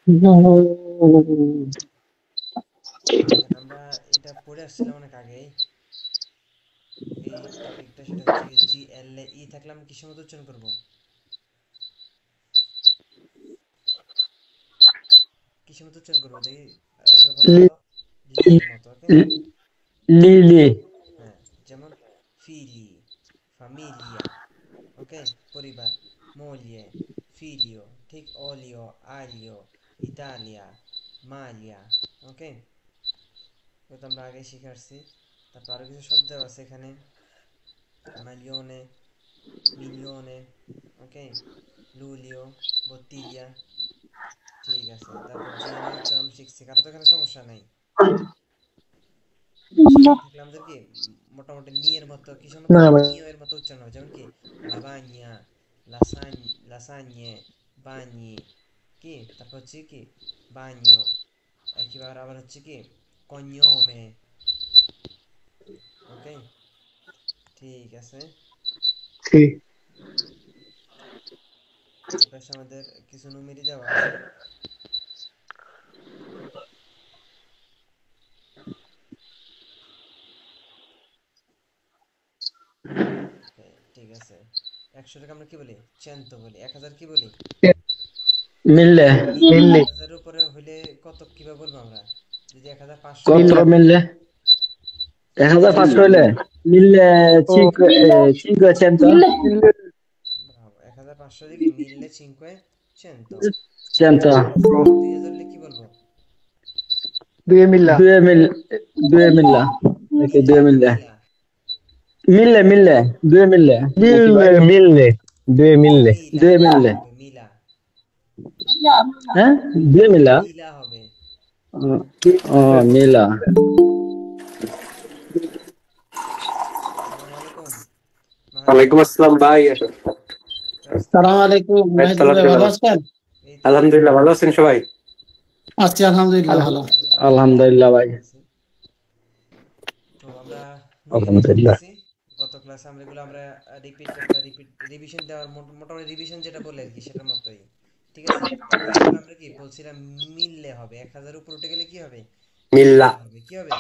আমরা এটা পড়ে আসছিলাম অনেক আগেই এই টপিকটা, সেটা হচ্ছে জি এল এ ই থাকলে আমি কিসের মতো উচ্চারণ করবো? কিসের মতো উচ্চারণ করবো দেখি, বলো লি তো। লি এর মতো, ওকে। লি লি হ্যাঁ, যেমন ফিলি, ফ্যামিলিয়া, ওকে, পরিবার। মোলিয়ে, ফিলিও, ঠিক, ওলিও, আলিও, ইতালিয়া, মালিয়া, ওকে। তো আমরা আগে শিখে আসছি। তারপর আরো কিছু শব্দ আছে এখানে, মালিওনে, মিলিয়নে, ওকে, লুলিও, বত্তিলিয়া। ঠিক আছে, তারপর জিএনএ উচ্চারণ শিখছি, কারো তো এখানে সমস্যা নাই। জিএন থাকলে আমাদের কি মোটামুটি নি এর মতো, কিসের মতো না হবে, ভাই নিও এর মতো উচ্চারণ হবে, যেমন কি লাভানিয়া, লাসান, লাসানিয়ে, বানি, কি তারপর হচ্ছে কি বানিও, একইবার আবার হচ্ছে কি কনিওমে, ওকে। ঠিক আছে, জি এপাশে আমাদের কিছু নুমেরি দেওয়া আছে। Okay, ঠিক আছে। 100 টাকা আমরা কি বলি? চেento বলি। 1000 কি বলি? মিললে মিললে। মিললে 1000 এর উপরে হইলে কত কিভাবে বলবো আমরা? যদি 1500 কত হয়, মিললে 1500 হইলে মিললে ও cinque cinquecento মিললে ব্রাভো। 1500 দিকে মিললে 500। 100 আর 2000 হলে কি বলবো? 2000 2000 2000 নাকি মিলা, 2000 মিলা, মিললে 2000 নাকি ভাই মিললে মিললে 2000 মিলা, মিলা 2000 হবে, মিলা। হ্যাঁ 2000 মিলা হবে। ও মিলা আসসালামু আলাইকুম মাহাদি। ওয়ালাইকুম আসসালাম ভাই। কি অবস্থা? সালাম আলাইকুম এই তো মাহিদুর ভাই, ভালো আলহামদুলিল্লাহ, আছেন? এই তো ভাই, আলহামদুলিল্লাহ ভালো আছেন সবাই? আছি আলহামদুলিল্লাহ ভালো। আলহামদুলিল্লাহ ভাই, আলহামদুলিল্লাহ ভাই ভালো আছি। তো আমরা নুমেরি আলহামদুলিল্লাহ শিখতেছি। গত ক্লাসে আমরা এগুলো রিভিশন দেওয়ার মোটামুটি রিভিশন যেটা বলে আর কি, সেটার মতোই। ঠিক আছে, এবার আমরা কি বলছিলাম, মিললে হবে। 1000 উপর উঠে গেলে কি হবে? মিল্লা। মিলা হবে। কি হবে?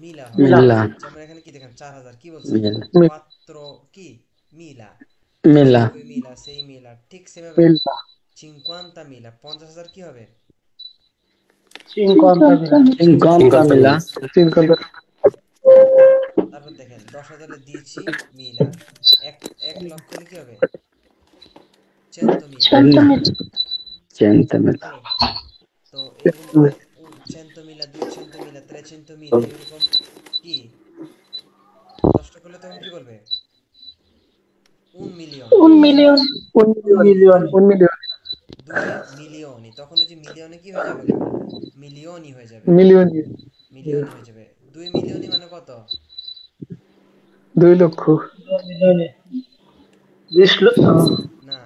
মিলা হবে। মিলা যেমন এখানে কি দেখেন, 4000 কি বলছে? মিলা কোয়াত্রো কি মিলা, মিলা 5 মিলা, 6 মিলা। ঠিক সেভাবে মিল্লা 50 মিলা, 50,000 কি হবে? 50 মিলা 50 50 মিলা মিলা। 50 তারপর দেখেন 10,000 দিয়েছি মিলা, এক 1 লক্ষ হলে কি হবে? 100 মিলা, 100 মিলা ওকে। তো এরকম করে 100 মিলা, 200 মিলা, 300 মিলা, এরকম কি 10টা করলে তখন কি বলবে? un million, 1 million 1 million 1 million 2 মিলিয়নি, তখন ওই যে মিলিয়নে কি হয়ে যাবে গো? মিলিয়নই হয়ে যাবে, মিলিয়ন মিলিয়নই হয়ে যাবে। 2 মিলিয়নই মানে কত? 2 লক্ষ 20 লক্ষ না,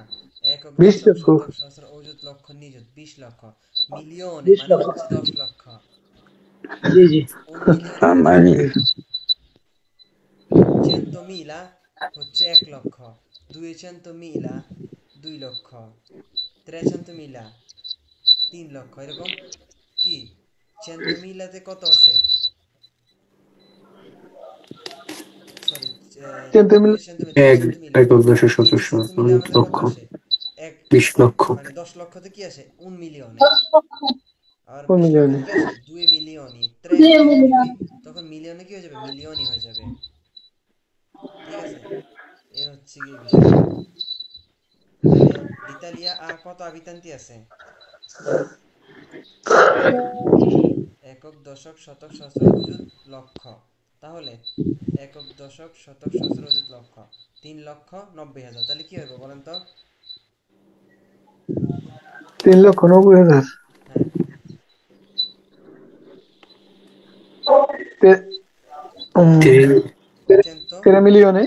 একক 20 দশক লক্ষ শতক সহস্র অযুত লক্ষ নিযুত 20 লক্ষ। মিলিয়নে 20 মানে লক্ষ হচ্ছে 10 লক্ষ। জি জি 1 মিলিয়নে কত? মানে 100 মিলা হচ্ছে 1 লক্ষ, 200 মিলা 2 লক্ষ, 300 মিলা 3 লক্ষ, এরকম কি 100 মিলাতে কত আসে? সরি, 100 মিল 200 মিলা, এক 300 মিলা, এক দশ শতকরা 300 মিলা আমাদের কত লক্ষ আসে? এক 20 লক্ষ। মানে 10 লক্ষতে কি আসে? 1 মিলিয়নে। আর 1 20 মিলিয়নে লক্ষতে কি আসে? 2 মিলিয়নি। 300 যদি লিখি তখন মিলিয়নে কি হয়ে যাবে? মিলিয়নই হয়ে যাবে। ঠিক আছে, এ হচ্ছে কি বিষয়। তাহলে l'Italia ha কত abitanti আছে? একক দশক শতক সহস্র অযুত লক্ষ। তাহলে একক দশক শতক সহস্র অযুত লক্ষ 3,90,000। তাহলে কি হবে বলেন তো? 3,90,000 হ্যাঁ, 300 3 মিলিয়নে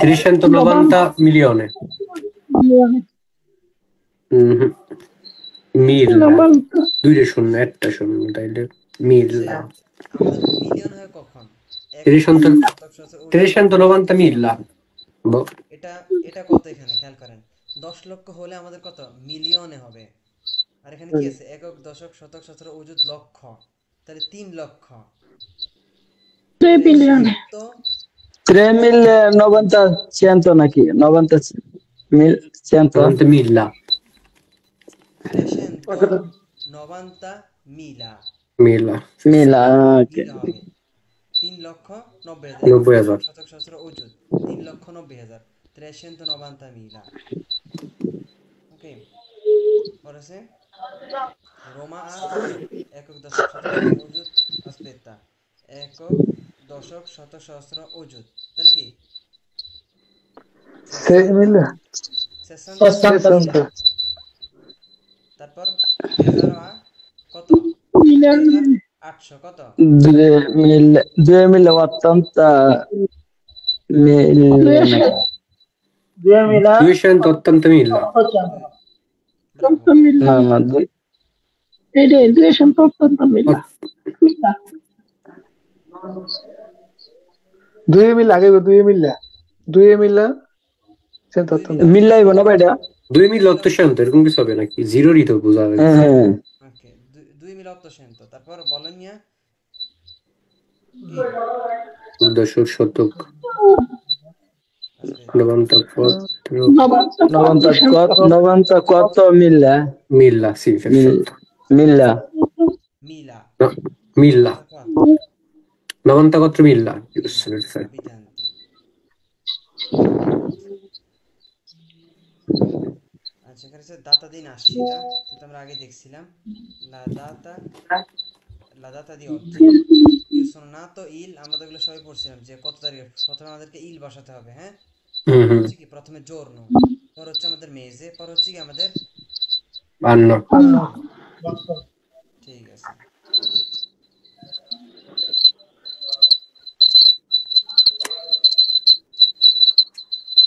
390 milione. মিল্লা, দুইটা শূন্য একটা শূন্য, তাইলে আচ্ছা, মিল্লা। আমাদের মিলিয়ন হয় কখন? একক দশক 300 শতক সহস্র অযুত লক্ষ। 390 মিল্লা। এটা এটা কত এখানে খেয়াল করেন। 10 লক্ষ হলে আমাদের কত মিলিয়নে হবে। আর এখানে কি আছে একক দশক শতক সহস্র অযুত লক্ষ, তাহলে 3 লক্ষ 3 billion. 3.900 নাকি 900 90 mila. 390 মিলা Mila. মিলা ওকে মিলা হবে 3,90,000 একক 90,000 দশক শতক সহস্র অযুত 3,90,000 390 মিলা। ওকে, পরে আছে রোমা আর একক দশক শতক সহস্র অযুত আস্পেতা একক দশক শতক সহস্র অযুত, তাহলে কি 6 million. 60 মিলা। তারপর 2000 কত Million. 800 কত 2.80 মিলিয়ন 280 mila. ব্রাভো। না না Ede 280 mila. 2 mil আগে 2 mila. 2 mila 180. মিলাইব না ভাইটা 2 mila 800 এরকম কিছু হবে নাকি? জিরোরই তো বোঝা যাচ্ছে। হ্যাঁ ওকে 2 মিল 800, তারপর বলেন নিয়া দশক শতক নবন্ত পত্র নবন্ত কত মিলা mila, sì, perfetto. মিলা মিলা No, mila. 94 mila, giusto, মিলা perfetto. abitanti। আচ্ছা, এখানে হচ্ছে দাতা দিন 80টা, যেটা আমরা আগে দেখছিলাম। লা দাতা দি oggi io sono nato il, আমরা তো এগুলো সবাই পড়ছিলাম যে কত তারিখে, প্রথমে আমাদেরকে ইল বসাতে হবে, হ্যাঁ। Mhm. হচ্ছে কি প্রথমে giorno, পর হচ্ছে আমাদের মেজে, পর হচ্ছে কি আমাদের Anno. ঠিক আছে।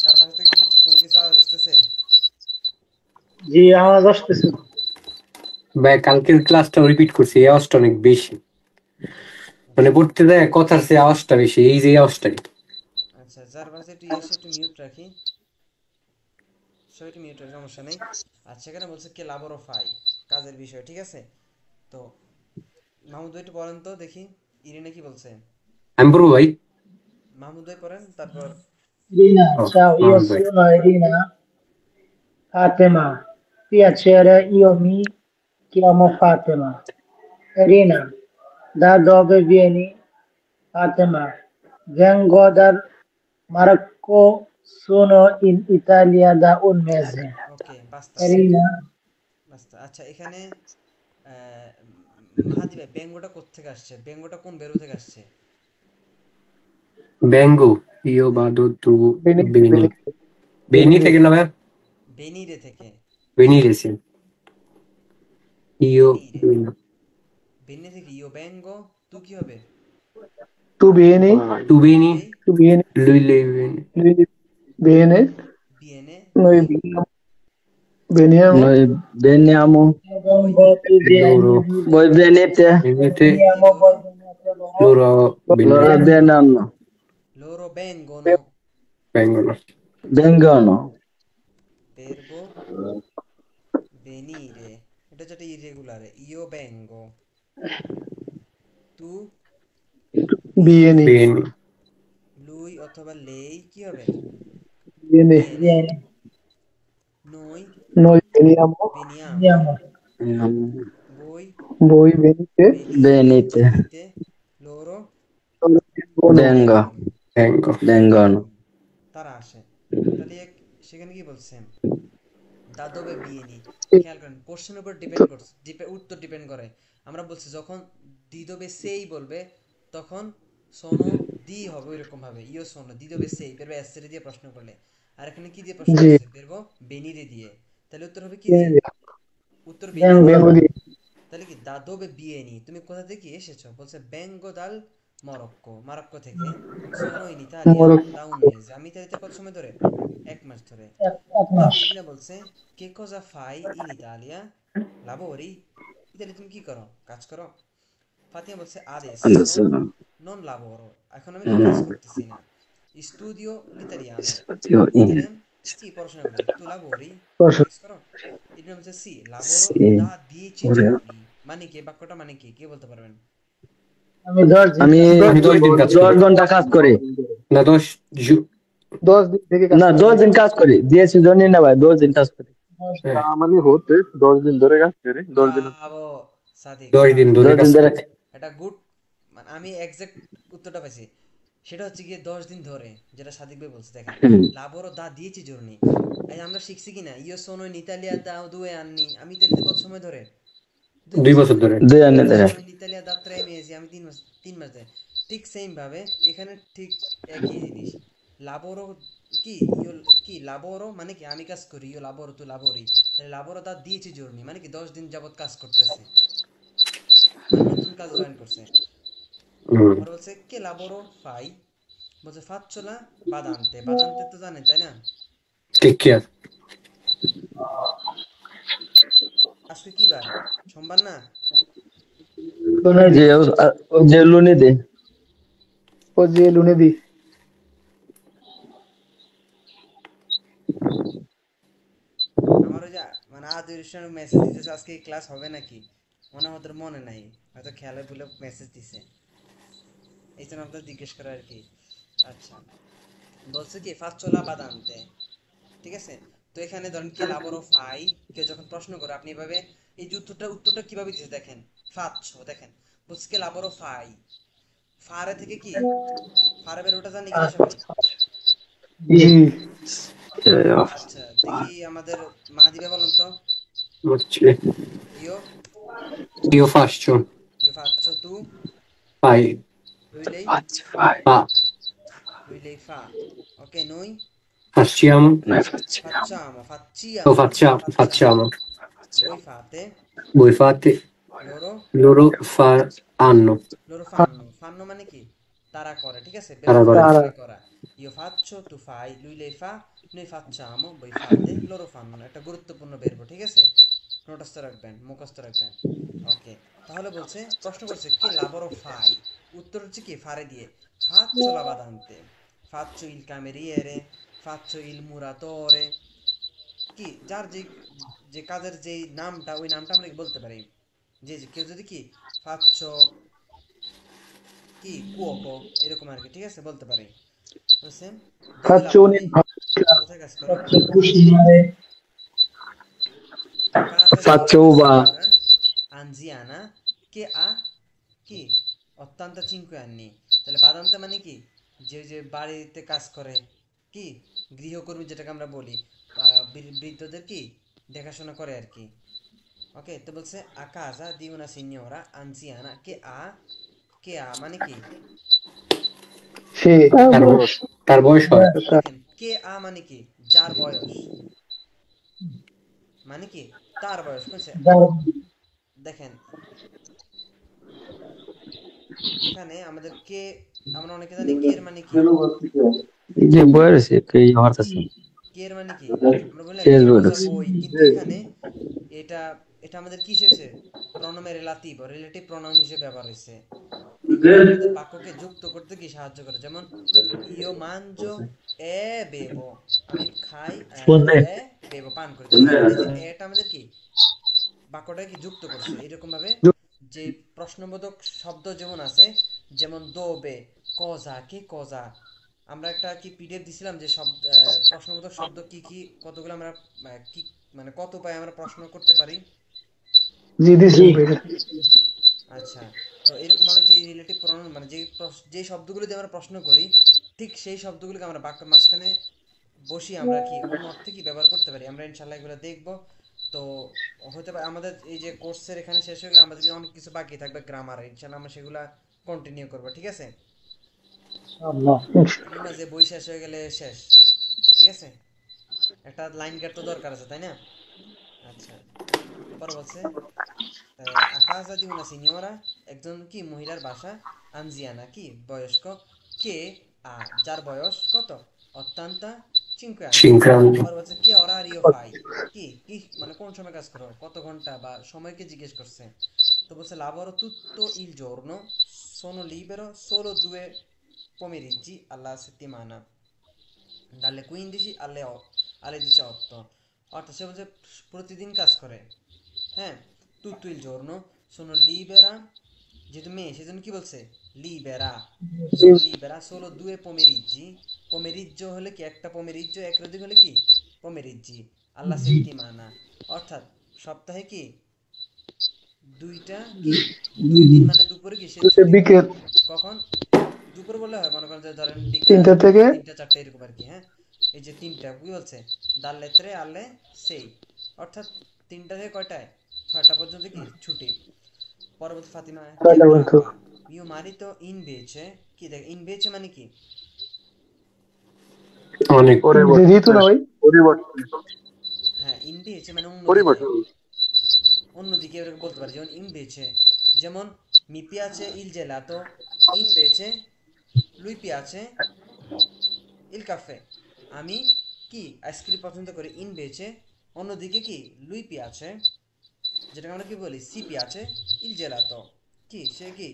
কার পাশে থেকে কি কোনো কিছু আওয়াজ আসতেছে? জি আওয়াজ আসতেছে। ভাই কালকের ক্লাসটা রিপিট করছি, এই আওয়াজটা অনেক বেশি, মানে পড়তে দেয় কথার চেয়ে আওয়াজটা বেশি, এই যে আওয়াজটাই। আচ্ছা, যার পাশে একটু এসে একটু মিউট রাখি, সবাই একটু মিউট রাখি, সমস্যা নেই। আচ্ছা, এখানে বলছে কে লাবোরো ফাই, কাজের বিষয়, ঠিক আছে। তো মাহমুদ ভাই একটু পড়েন তো দেখি ইরিনা কি বলছে। আমি পড়বো ভাই? মাহমুদ ভাই পড়েন, তারপর Irina, Oh, ciao, io Mohammed ভাই। sono Irina Fatima. Piacere, io mi chiamo Fatima. Irina, da dove vieni? Fatima, vengo dal Marocco, sono in Italia da un mese. Okay Basta Irina, বাস্তা। আচ্ছা, এখানে মাহাদি ভাই ব্যঙ্গটা কোত্থেকে আসছে, ব্যঙ্গটা কোন বেরো থেকে আসছে? Vengo, io vado, tu vieni. Vieni থেকে না ভাই? বেনিরে থেকে। Venire, sì. Io বেনিরে vengo. বেনি থেকে ইও ব্যঙ্গ, তু কি হবে? tu vieni, Tu vieni, এই tu vieni, lei viene. lui viene, বিয়েনে, noi voi veniamo, noi veniamo voi tu vieni, Loro voi venite venite, veniamo, loro voi venite, loro loro vengono. loro vengono, Vengono. vengono verbo venire, এটা যেটা irregular, ইও vengo, tu vieni, Vieni. lui অথবা lei কি হবে? viene, viene, vieni, noi noi veniamo, veniamo, voi voi venite, venite venite, loro loro vengono, vengo Vengo. vengono তারা আসে। তাহলে সেখানে কি বলছেন, দা দবে বিয়েনি, খেয়াল করেন কোশ্চেনের উপর ডিপেন্ড করছে, উত্তর ডিপেন্ড করে। আমরা বলছি যখন দিদবে সেই বলবে তখন সোনো দি হবে ওইরকম ভাবে, ইও সোনো দিদবে সেই বেরবে এসরে দিয়ে প্রশ্ন করলে। আর এখানে কি দিয়ে প্রশ্ন জি। করছে, বেরবো বেনিরে দিয়ে, তাহলে উত্তর হবে কি দিয়ে? উত্তর বেনি দিয়ে। vengo di, তাহলে কি দাদবে বিয়েনি, তুমি কোথা থেকে এসেছো? বলছে বেঙ্গো দাল মরক্কো, মরক্কো থেকে। সোনো ইন ইতালিয়া দা un mese, আমি ইতালিতে কত সময় ধরে? 1 মাস ধরে। তারপর ইরিনা বলছে কে cosa fai in Italia? lavori? Italy তুমি কি করো, কাজ করো? ফাতিমা বলছে adesso adesso non lavoro, এখন আমি কাজ করতেছি না। studio l'italiano, io in idem সি পড়াশোনা করি, তু লাবোরি পড়াশোনা। প্র্যাকটিস করো। এর নাম হচ্ছে সি লাবোরো সে দা দিয়েছি জরুরি। মানে কি বাক্যটা মানে কি কে বলতে পারবেন? আমি 10 দিন আমি আমি 10 দিন কাজ করি 10 ঘন্টা কাজ করি। না 10 দিন থেকে কাজ না, করি। 10 দিন কাজ করি, দিয়েছি জন্য না ভাই, 10 দিন কাজ করি। হ্যাঁ, মানে হতে 10 দিন ধরে কাজ করে 10 দিন। ব্রাভো সাদিক, 10 দিন ব্রাভো। ধরে 10 দিন কাজ ধরে। করি। এটা গুড, মানে আমি এক্সাক্ট উত্তরটা পাইছি। সেটা হচ্ছে গিয়ে 10 দিন ধরে, যেটা সাদিক ভাই বলছে। দেখেন, হুম। লাবোরো দা দিয়েছি জর্নি। এই আমরা শিখছি কি না, ইও সোনো ইন ইতালিয়া দা 2 anni, আমি ইতালিতে কত সময় ধরে? 2 2 বছর বছর ধরে। ধরে। 2 io দিন ধরে। sono in Italia da 3 mesi, আমি 3 মাস, 3 মাস ধরে। ঠিক সেম ভাবে এখানে ঠিক একই জিনিস। লাবোরো কি ইও, কি লাবোরো মানে কি আমি কাজ করি, ইও লাবোরো তু লাবোরি। তাহলে লাবোরো দা দিয়েছি জর্নি মানে কি 10 দিন যাবত কাজ করতেছে, মানে নতুন কাজ জয়েন করছে। হুম, আর বলছে কে লাবোরো ফাই, বলছে ফাচ্চোলা বাদান্তে। বাদান্তে তো জানেন তাই না? Take care. আজকে কি বার? সোমবার না? যে যে লুনি দে। ও যে লুনে দি। আমার ওই যে মানে আদির মেসেজ দিতেছে আজকে ক্লাস হবে নাকি, মনে হয় ওদের মনে নাই, হয়তো খেয়ালে বলে মেসেজ দিছে, এই জন্য আপনাদের জিজ্ঞেস করা আর কি। আচ্ছা, বলছে কি ফাচ্চোলা বাদান্তে, ঠিক আছে? তো এখানে ধরেন কে লাবোরো ফাই, কেউ যখন প্রশ্ন করে আপনি এভাবে, এই যে উত্তরটা কিভাবে দিতে দেখেন, ফাচ্ছো দেখেন, বলছে কে লাবোরো ফাই, ফারে থেকে কি ফারে বের ওটা জানি কিনা সবাই? জি। আচ্ছা দেখি আমাদের মাহাদি ভাই বলেন তো। হচ্ছে ইও, io faccio ইও ফাচ্ছো তু, fai lui lei, fa lui lei fa, ok, noi facciamo facciamo, o facciamo, facciamo, facciamo voi fate, voi fate loro loro fanno fanno মানে কি তারা করে, ঠিক আছে? তারা বেরোতে করে তারা। মানে করা। io faccio, tu fai, lui lei fa, noi facciamo, voi fate, loro fanno। একটা গুরুত্বপূর্ণ verb, ঠিক আছে? নোটস্থ রাখবেন, মুখস্থ রাখবেন। ওকে, তাহলে বলছে, প্রশ্ন করছে কে লাবোরো ফাই, উত্তর হচ্ছে কি ফারে দিয়ে, faccio la badante, faccio il cameriere, faccio il muratore। কি যার যে যে কাজের যে নামটা, ওই নামটা আমরা কি বলতে পারি। যে কেউ যদি কি ফাচ্ছো কি কুয়োকো এরকম আর কি, ঠিক আছে, বলতে পারি। বুঝছেন? দোভে ফাচ্চুনি। লাবোরি, কোথায় কাজ করো? A casa di Faccio una uva। signora anziana che ha কি 85 anni। তাহলে বাদান্তে মানে কি যে যে বাড়িতে কাজ করে, কি গৃহকর্মী যেটাকে আমরা বলি, বৃদ্ধদের কি দেখাশোনা করে আর কি। ওকে, তো বলছে a casa di una signora anziana che ha মানে কি সে। তার বয়স হয় দেখেন কে আ মানে কি যার বয়স, মানে কি তার বয়স কইছে। দেখেন এখানে আমাদের কে, আমরা অনেকে জানি কে এর মানে কি, এই যে বয়স এই হরতাছে। কে এর মানে কি আমরা বলি না, শেষ কে বোঝা বয়স। বই, কিন্তু এখানে এটা এটা আমাদের কি হিসেবে প্রণমে রিলেটিভ রিলেটিভ প্রনাউন হিসেবে ব্যবহার হয়েছে। এগুলো আমাদের বাক্যকে যুক্ত করতে কি সাহায্য করে। যেমন ইও মানজো এ বেবো, আমি খাই এ বেবো পান করি। তাহলে এই যে এটা আমাদের কি বাক্যটা কি যুক্ত করছে এরকম ভাবে। যে প্রশ্নবোধক শব্দ যেমন আছে, যেমন দোবে, কজা, কি কজা, আমরা একটা কি পিডিএফ দিছিলাম যে শব্দ প্রশ্নবোধক শব্দ কি কি কতগুলো আমরা কি মানে কত উপায়ে আমরা প্রশ্ন করতে পারি। জি দিছি। আচ্ছা, তো এরকম ভাবে যে রিলেটিভ প্রনাউন মানে যে শব্দগুলো দিয়ে আমরা প্রশ্ন করি, ঠিক সেই শব্দগুলোকে আমরা বাক্যের মাঝখানে বসিয়ে আমরা কি অন্য অর্থে কি ব্যবহার করতে পারি, আমরা ইনশাল্লাহ এগুলো দেখবো। তো হতে পারে আমাদের এই যে কোর্সের এখানে শেষ হয়ে গেলে আমাদের যদি অনেক কিছু বাকি থাকবে গ্রামার, ইনশাল্লাহ আমরা সেগুলা কন্টিনিউ করবো, ঠিক আছে? এমন না যে বই শেষ হয়ে গেলে শেষ, ঠিক আছে? একটা লাইন গেট তো দরকার আছে, তাই না? আচ্ছা, পরে বলছে a casa di una signora, একজন কি মহিলার বাসা, আনজিয়ানা কি বয়স্ক, কে যার বয়স কত, অত্যান্তা 5 anni। 5 anni পরে বলছে কে orario fai, কি কি মানে কোন সময় কাজ করো, কত ঘন্টা বা সময়কে জিজ্ঞেস করছে। তো বলছে lavoro tutto il giorno, sono libero solo 2 pomeriggi alla settimana। dalle 15 alle 18, অর্থাৎ সে বলছে প্রতিদিন কাজ করে, হ্যাঁ, tutto il giorno sono libera, যেহেতু মেয়ে সেজন্য কি বলছে libera, sono libera solo 2 pomeriggi, pomeriggio হলে কি একটা pomeriggio, এক রদিক হলে কি pomeriggi alla settimana, অর্থাৎ সপ্তাহে কি দুইটা কি 2 দিন মানে দুপুরে কি সে ছুটি পায়। বিকেল কখন? দুপুর বললে হয়, মনে করেন যে ধরেন বিকেল 3টা থেকে 3টা 4টা এরকম আর কি, হ্যাঁ, এই যে 3টা কি বলছে dalle 3 alle 6, অর্থাৎ 3টা থেকে কয়টায় 6টা পর্যন্ত কি ছুটি। পরবর্তী ফাতিমা, কে 6টা পর্যন্ত। ব্রাভা mio marito invece, কি দেখ invece মানে কি অনেক ঋতু না ভাই? পরিবর্তন হ্যাঁ invece মানে অন্যদিকে, পরিবর্তন অন্যদিকে এরকম বলতে পারি, যেমন invece, যেমন mi piace il gelato, invece lui piace il caffè, আমি কি আইসক্রিম পছন্দ করি, invece অন্যদিকে কি lui piace, যেটাকে আমরা কি বলি si piace il gelato, কি সে কি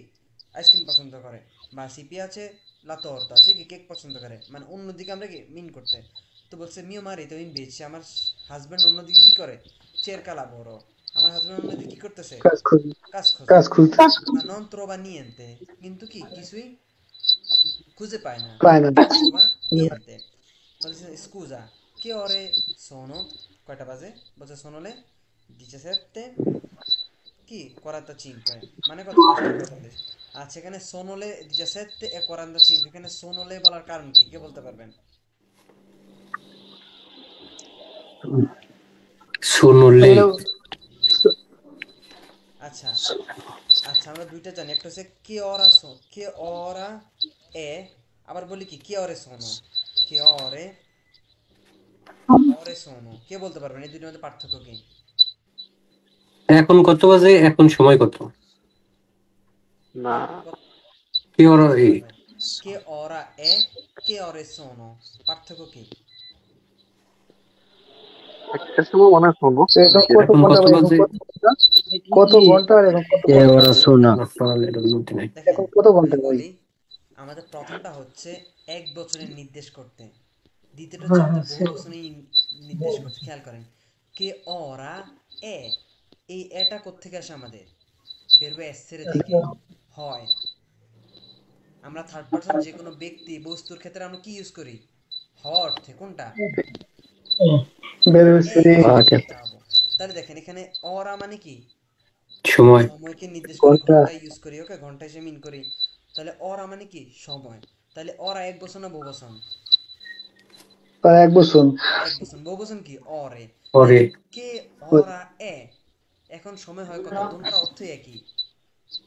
আইসক্রিম পছন্দ করে, বা si piace la torta, সে কি কেক পছন্দ করে, মানে অন্যদিকে আমরা কি মিন করতে। তো বলছে mio marito invece, আমার হাজবেন্ড অন্যদিকে কি করে, cerca lavoro, আমার হাজবেন্ড অন্যদিকে কি করতেছে, কাজ খুঁজি, কাজ খোঁজে, কাজ খুঁজতে ma non trova niente, কিন্তু কি কিছুই খুঁজে পায় না, পায় না। non trova niente, বলছে scusa che ore sono, কয়টা বাজে, বলছে sono le 17 কি 45, মানে কত 5:45। আচ্ছা, এখানে sono le 17:45, এখানে sono le বলার কারণ কি, কে বলতে পারবেন? শুনলে এগুলো আচ্ছা আচ্ছা, আমরা দুইটা জানি, একটা হচ্ছে কে অরা এ, আবার বলি কি কে অরে সোনো, কে অরে অরে সোনো, কে বলতে পারবেন এই দুইটার মধ্যে পার্থক্য কি? এখন কত বাজে, এখন সময় কত? না কি ওরা কে অরা এ, কে অরে সোনো, পার্থক্য কি? একটা সময় মনে হয় শোনো এখন কত এখন ঘন্টা কত ভাই? বাজে? কত ঘন্টা আর এখন কত কে ঘন্টা? ওরা শোনা দেখেন এখন কত ঘন্টা আমি ভাই? বলি, আমাদের প্রথমটা হচ্ছে 1 বছরের নির্দেশ করতে, দ্বিতীয়টা হচ্ছে আমাদের বহু বছরের নির্দেশ করতে। খেয়াল করেন, কে অরা এ, এই এটা কোত্থেকে আসে আমাদের, বেরবে এসের থেকে হয়। আমরা থার্ড পারসন যে কোনো ব্যক্তি বস্তুর ক্ষেত্রে আমরা কি ইউজ করি, হওয়া অর্থে, কোনটা বের এ হচ্ছে ইউজ ওকে। করতে হবে। তাহলে দেখেন এখানে অরা মানে কি সময় সময়কে নির্দেশ করে, ঘন্টা ঘন্টা ইউজ করি, ওকে ঘন্টা হিসেবে মিন করি। তাহলে অরা মানে কি সময়, তাহলে অরা 1 বছর না বহু বছর, প্রায় 1 বছর। 1 বছর, বহু বছর কি অরে, পরে তাহলে কে অরা এ, এখন সময় হয় কত, দুটোর অর্থই একই,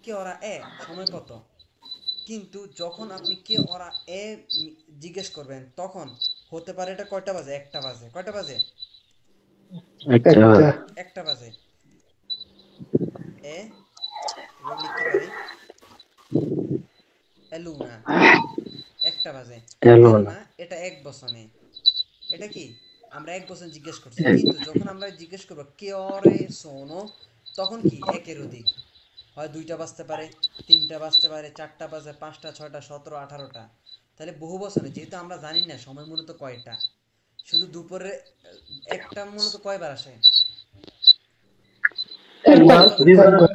কে অরা এ সময় কত, কিন্তু যখন আপনি কে অরা এ জিজ্ঞেস করবেন তখন হতে পারে এটা কয়টা বাজে, 1টা বাজে, কয়টা বাজে, একটা একটা 1টা বাজে, এ এভাবে লিখতে পারি এলুনা, 1টা বাজে, এলো কেন না। না এটা 1 বছরে, এটা কি আমরা 1 বছর জিজ্ঞেস করছি, কিন্তু যখন আমরা জিজ্ঞেস করবো কে অরে সোনো, তখন কি একের অধিক হয়, 2টা বাজতে পারে, 3টা বাজতে পারে, 4টা বাজে, 5টা 6টা 17 18টা, তাহলে বহু বছরে, যেহেতু আমরা জানি না সময় মূলত কয়টা, শুধু দুপুরে একটা মূলত কয়বার আসে, একবার কয়বার?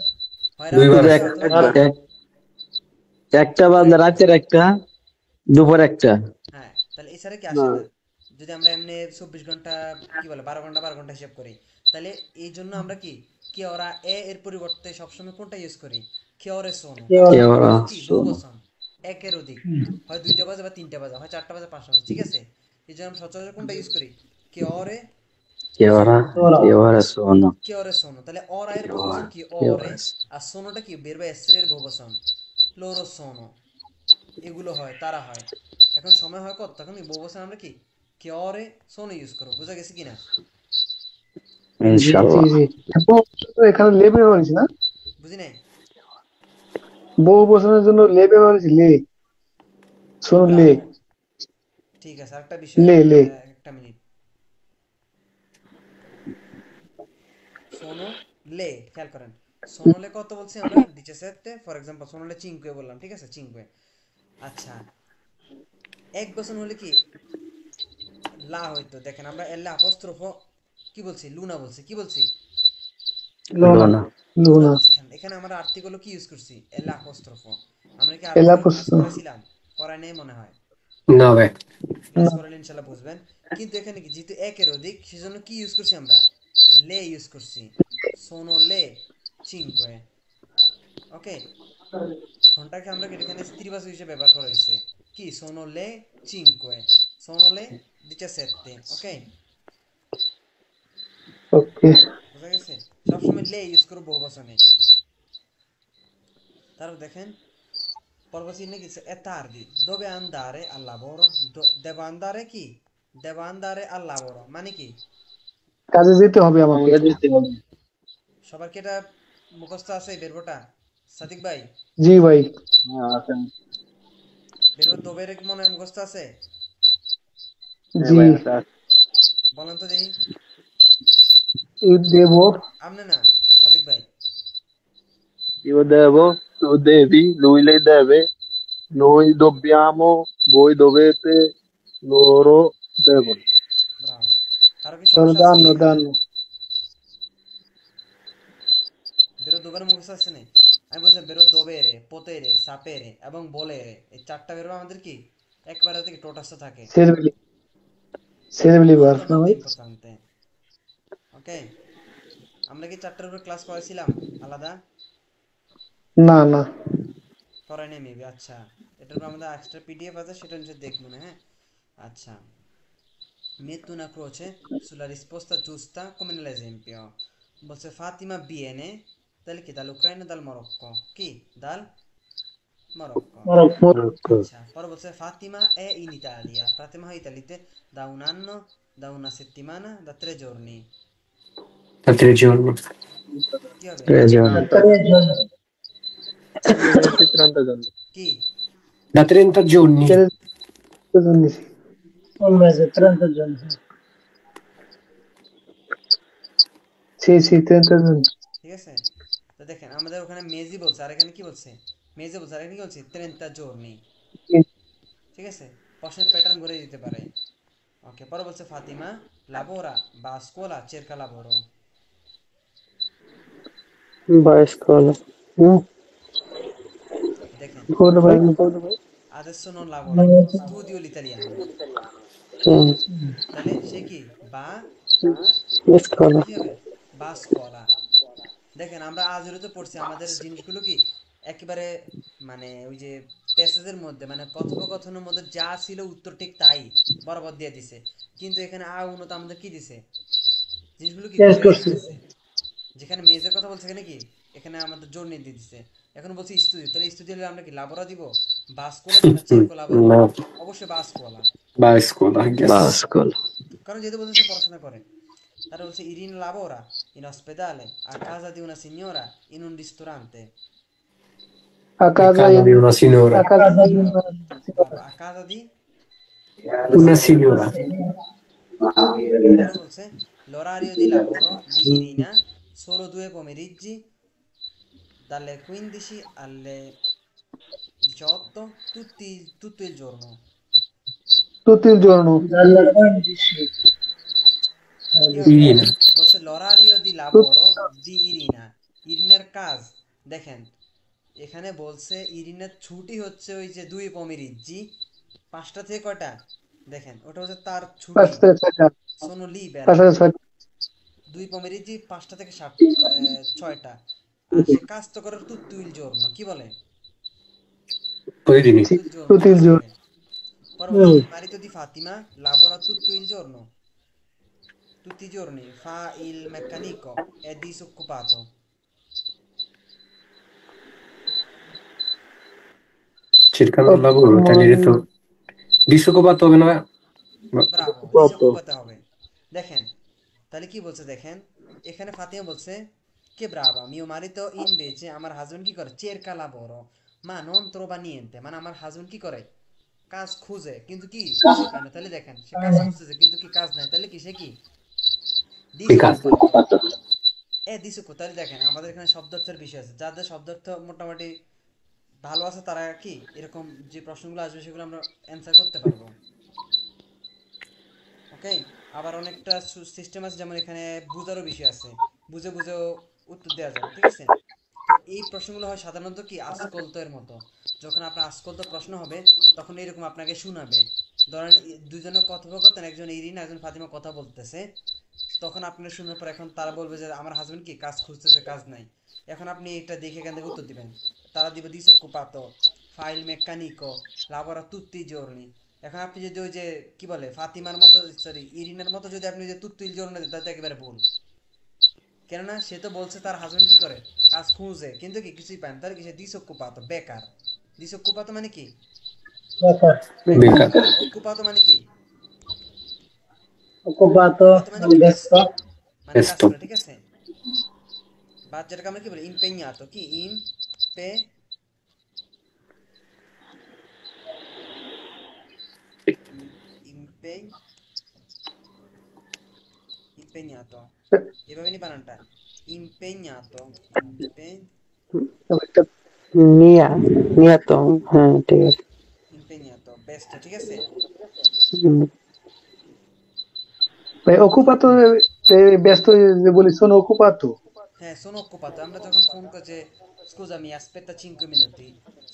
হয় দুইবার রাত্রে আসে। অথবা একবার দিনে। একটা বাজে রাতের একটা, দুপুর একটা। হ্যাঁ, তাহলে এছাড়া কি না আসে না, যদি আমরা এমনি 24 ঘন্টা কি বলে 12 ঘন্টা 12 ঘন্টা হিসাব করি, তাহলে এই জন্য আমরা কি কে ওরা এর পরিবর্তে সবসময় কোনটা ইউজ করি, কে ওরে সোনো, কারণ কে সময় ওরা মূলত কি বহু শোনো। বচন, একের অধিক, হয় 2টা বাজে বা 3টা বাজে, হয় 4টা বাজে 5টা বাজে, ঠিক আছে, এই জন্য আমরা সচরাচর কোনটা ইউজ করি, কে ওরে কে ওরা কে ওরা শোনো। কে ওরে সোনো, তাহলে ওরা এর কে বহুবচন ওরা কি কে ওরে, ওরা আর সোনোটা কি বের বা এসের বহুবচন লোরো সোনো, এগুলো হয়, তারা হয়। এখন সময় হয় কত, তখন বহু বছর আমরা কি কে অরে সোনো ইউজ করবো, বোঝা গেছে কিনা? জি জি ইনশাআল্লাহ। জি। এখন তো এখানে লে ব্যবহার হয়েছে না? বুঝি নাই? বহু বছরের জন্য লে ব্যবহার হয়েছে, লে শোনো লে ঠিক আছে, আরেকটা বিষয়, লে লে একটা মিনিট, সোনো লে, খেয়াল করেন, সোনো লে কত বলছি আমরা, ডিচেসেতে ফর এক্সাম্পল সোনো লে চিনকুয়ে বললাম, ঠিক আছে, চিনকুয়ে। আচ্ছা, 1 বছর হলে কি লা হইতো, দেখেন আমরা এল অ্যাপোস্ট্রোফ কি বলছি, লুনা বলছি, কি বলছি, লোনা লোনা। লুনা লোনা বলছি। এখানে আমরা আর্টিকেল কি ইউজ করছি, এল অ্যাপোস্ট্রোফ। আমরা কি এলা আর্টিকেল ক্লাস প্রশ্ন করেছিলাম, করাই নেই মনে হয়, না ভাই, ক্লাস না করলে ইনশাআল্লাহ বুঝবেন। কিন্তু এখানে কি যেহেতু একের অধিক, সেজন্য কি ইউজ করছি আমরা, লে ইউজ করছি, সোনো লে চিনকুয়ে। ওকে, ঘন্টাকে আমরা এখানে স্ত্রীবাচক হিসেবে ব্যবহার করা হয়েছে, কি সোনো লে চিনকুয়ে, সোনো লে 17। ওকে, ওকে বোঝা গেছে, সবসময় লে ইউজ করো বহু বচনে। তারপর দেখেন পরবর্তী নাকি è tardi dove andare al lavoro, devo andare কি, devo andare al lavoro মানে কি, কাজে যেতে হবে আমাকে আমাকে যেতে হবে। সবার কি এটা মুখস্থ আছে এই বেরবোটা, সাদিক ভাই? জি ভাই হ্যাঁ, আছেন। বেরবো দোবের কি মনে হয় মুখস্থ আছে? হ্যাঁ জি ভাই, আছে আছে। বলেন তো দেখি। দেব আমনে না, সাদিক ভাই। Io devo, tu devi, lui le deve, noi dobbiamo, voi dovete, loro devono. Bravo. কারো কি চলো সমস্যা আছে দান্ন কি, দান্ন বেরো দোবের মুখস্থ আছে নেই? আমি বলছি বেরো দোবেরে, পোতেরে, সাপেরে এবং বলেরে, এই চারটা বেরোবে আমাদের কি একবারে থেকে টোটাসটা থাকে, সেরেবলি সেরেবলি ভার্ব molto না molto ভাই importante। ওকে, আমরা কি চারটার উপরে ক্লাস করেছিলাম আলাদা, না না করাই নেই মেবি। আচ্ছা, এটার উপর আমাদের এক্সট্রা পিডিএফ আছে, সেটা নিচে দেখবো না, হ্যাঁ। আচ্ছা, metto una croce sulla risposta giusta come nell'esempio, বলছে ফাতিমা viene, তাহলে কি dall'Ucraina, dal Marocco, কি dal Marocco। মরক্কো আচ্ছা, পরে বলছে ফাতিমা è in Italia, ফাতিমা হয় ইতালিতে da un anno, da una settimana, da 3 giorni, রাত্রের জন্য কি হবে, রেজন। 3 mesi, 30 giorni. কি রাত্রের giorni, নিছি un mese 30 giorni sì sì 30 giorni ঠিক আছে। তো দেখেন আমাদের ওখানে মেজি বলছে, আর এখানে কি বলছে, মেজি বলছে, আর এখানে কি বলছে 30 giorni। ঠিক আছে, প্রশ্নের প্যাটার্ন ঘুরে দিতে পারে। ওকে, পরে বলছে Fatima lavora, va a scuola, cerca lavoro। băieșcoală দেখেন Buono vai adesso non lavora, studio l'italiano, তাহলে সে কি বা Scuola কি হবে, বা স্কলা। দেখেন আমরা আজও তো পড়ছি, আমাদের জিনিসগুলো কি একেবারে মানে ওই যে প্যাসেজের মধ্যে, মানে কথোপকথনের মধ্যে যা ছিল উত্তর ঠিক তাই বরাবর দিয়ে দিছে। কিন্তু এখানে উন্নত আমাদের কি দিছে, জিনিসগুলো কি Yes ঘুরে করছি দিতেছে। যেখানে মেজের কথা বলছে, এখানে কি, এখানে আমাদের জোর নিয়ে দিয়ে দিছে। এখন বলছি স্টুডিও, তাহলে স্টুডিও হলে আমরা কি লাবোরা দিব, বাসকোলা দিব না চেরকো লাবোরা দিব, না অবশ্যই বাসকোলা। বা স্কুল আই গেস। বাসকল। কারণ যেহেতু বলছে সে পড়াশোনা করে। তারা বলছে Irin lavora in ospedale, a casa di una signora, in un ristorante, a casa Casa di una signora, a casa di bravo, a casa di una signora, poi বলছে l'orario di lavoro di Irina solo 2 pomeriggi, dalle 15 alle 18, tutto il giorno। tutto il giorno dalla 15 কি হবে, Irina, বলছে l'orario di lavoro di Irina, ইরিনের কাজ। দেখেন এখানে বলছে ইরিনের ছুটি হচ্ছে ওই যে 2 pomeriggi, 5টা থেকে কয়টা, দেখেন ওটা হচ্ছে তার ছুটি, 5 থেকে 6টা সোনো লিবেরা। 5 থেকে 6টা 2 pomeriggi 5টা থেকে 6টা, আর সে কাজ তো করে tutto il giorno, কি বলে, poi dimmi, sì tutto il giorno tutto il কাজ giorno করে। পরে বলছে il marito di Fatima lavora tutto il giorno, tutti i giorni fa il meccanico, è disoccupato। cercando lavoro, তাহলে এটা তো disoccupato হবে না? ব্রাভো, disoccupato হবে। দেখেন তাহলে কি বলছে, দেখেন এখানে ফাতিমা বলছে কে ব্রাভা mio marito invece, আমার হাজবেন্ড কি করে, cerca lavoro ma non trova niente, মানে আমার হাজবেন্ড কি করে, কাজ খুঁজে কিন্তু কি কিছুই পায় না। তাহলে দেখেন সে কাজ খুঁজতেছে কিন্তু কি কাজ নাই, তাহলে কি সে কি Peccato. disoccupato। disoccupato, তাহলে দেখেন আমাদের এখানে শব্দার্থের বিষয় আছে, যাদের শব্দার্থ মোটামুটি ভালো আছে তারা কি এরকম যে প্রশ্নগুলো আসবে সেগুলো আমরা অ্যান্সার করতে পারবো। ওকে। আবার অনেকটা সিস্টেম আছে, যেমন এখানে বুঝারও বিষয় আছে, বুঝে বুঝে উত্তর দেওয়া যাবে, ঠিক আছে। তো এই প্রশ্নগুলো হয় সাধারণত কি আজকলতো এর মতো, যখন আপনার আজকলতো প্রশ্ন হবে তখন এরকম আপনাকে শোনাবে। ধরেন দুজনের কথোপকথন, একজন ইরিন একজন ফাতিমা কথা বলতেছে, তখন আপনার শোনার পর এখন তারা বলবে যে আমার হাজবেন্ড কি কাজ খুঁজতেছে, কাজ নাই। এখন আপনি এটা দেখে এখান থেকে উত্তর দিবেন। তারা দিবে disoccupato, fa il meccanico, lavora tutti i giorni। এখন আপনি যদি ওই যে কি বলে ফাতিমার মতো, সরি ইরিনের মতো যদি আপনি যে তুত্তি il giorno দেন, তাতে একেবারে ভুল। কেননা সে তো বলছে তার হাজবেন্ড কি করে, কাজ খুঁজে, কিন্তু কি কিছুই পায় না, তাহলে কি সে disoccupato, বেকার। disoccupato মানে কি বেকার। বেকার। বেকার। আর occupato মানে কি, occupato occupato মানে কি ব্যস্ত। ব্যস্ত, মানে কাজ ব্যস্ত। করে, ঠিক আছে। বা যেটাকে আমরা কি বলি impegnato, কি ইমপে impegnato, এভাবে নি বানানটা, impegnato, একটা নিয়া নিয়া তো হ্যাঁ ঠিক আছে। impegnato, ব্যস্ত, ঠিক আছে। হুম। ভাই occupato ব্যস্ত যে বলি sono occupato। হ্যাঁ sono occupato, আমরা যখন ফোন করছে scusami aspetta 5 minuti,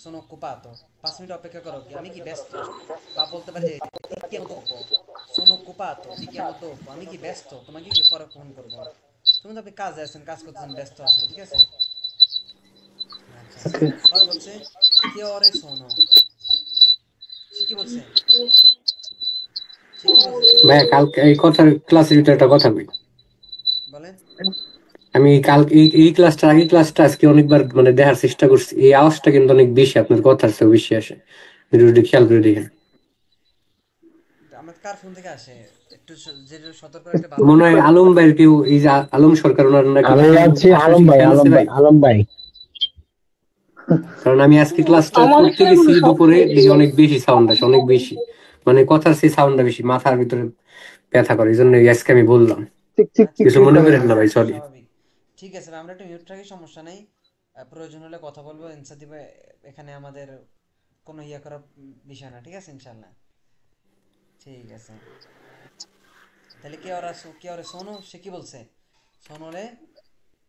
sono occupato, 5 minute অপেক্ষা করো, কি আমি কি ব্যস্ত। বা বলতে পারি যে ti chiamo dopo, sono occupato, ti chiamo dopo, আমি কি ব্যস্ত, তোমাকে কি পরে ফোন করব। তুমি তো আপনি কাজে আছেন, কাজ করতেছেন, ব্যস্ত আছেন, ঠিক আছে। আচ্ছা, ওকে। পরে বলছে che ore sono, সে কি বলছে, সে কি বলছে দেখেন তো, ভাইয়া কালকে এই কথার ক্লাসের ভিতরে একটা কথা বলি। বলেন। আমি কাল এই ক্লাসটা আগে ক্লাসটা আজকে অনেকবার মানে দেখার চেষ্টা করছি, এই আওয়াজটা কিন্তু অনেক বেশি, আপনার কথার চেয়ে বেশি আসে, একটু খেয়াল করে দেখেন। আমার কার ফোন থেকে আসে, একটু যেটা সতর্ক করে একটা ভালো মনে হয়। হয় আলম ভাইয়ের কেউ, এই যে আলম সরকার, ওনার নাকি আমি ভাবছি আলম পাশাপাশি ভাই, ফ্যান আছে ভাই। আলম ভাই। কারণ আমি আজকে ক্লাসটা করতে গেছি দুপুরে, দেখি অনেক বেশি সাউন্ড আসে, অনেক বেশি, মানে কথার সেই সাউন্ডটা বেশি, মাথার ভিতরে ব্যথা করে, এই জন্য আজকে আমি বললাম। চিক চিক আচ্ছা চিক কিছু চিক মনে করে। করেন না ভাই, সরি। স্বাভাবিক, ঠিক আছে ভাই, আমরা একটু মিউট রাখি, সমস্যা নেই। প্রয়োজন হলে কথা বলবো, অ্যান্সার দিবে, এখানে আমাদের কোনো ইয়ে করার বিষয় না, ঠিক আছে ইনশাল্লাহ। ঠিক আছে, তাহলে কে ওরা সোনো, সে কি বলছে, সোনোরে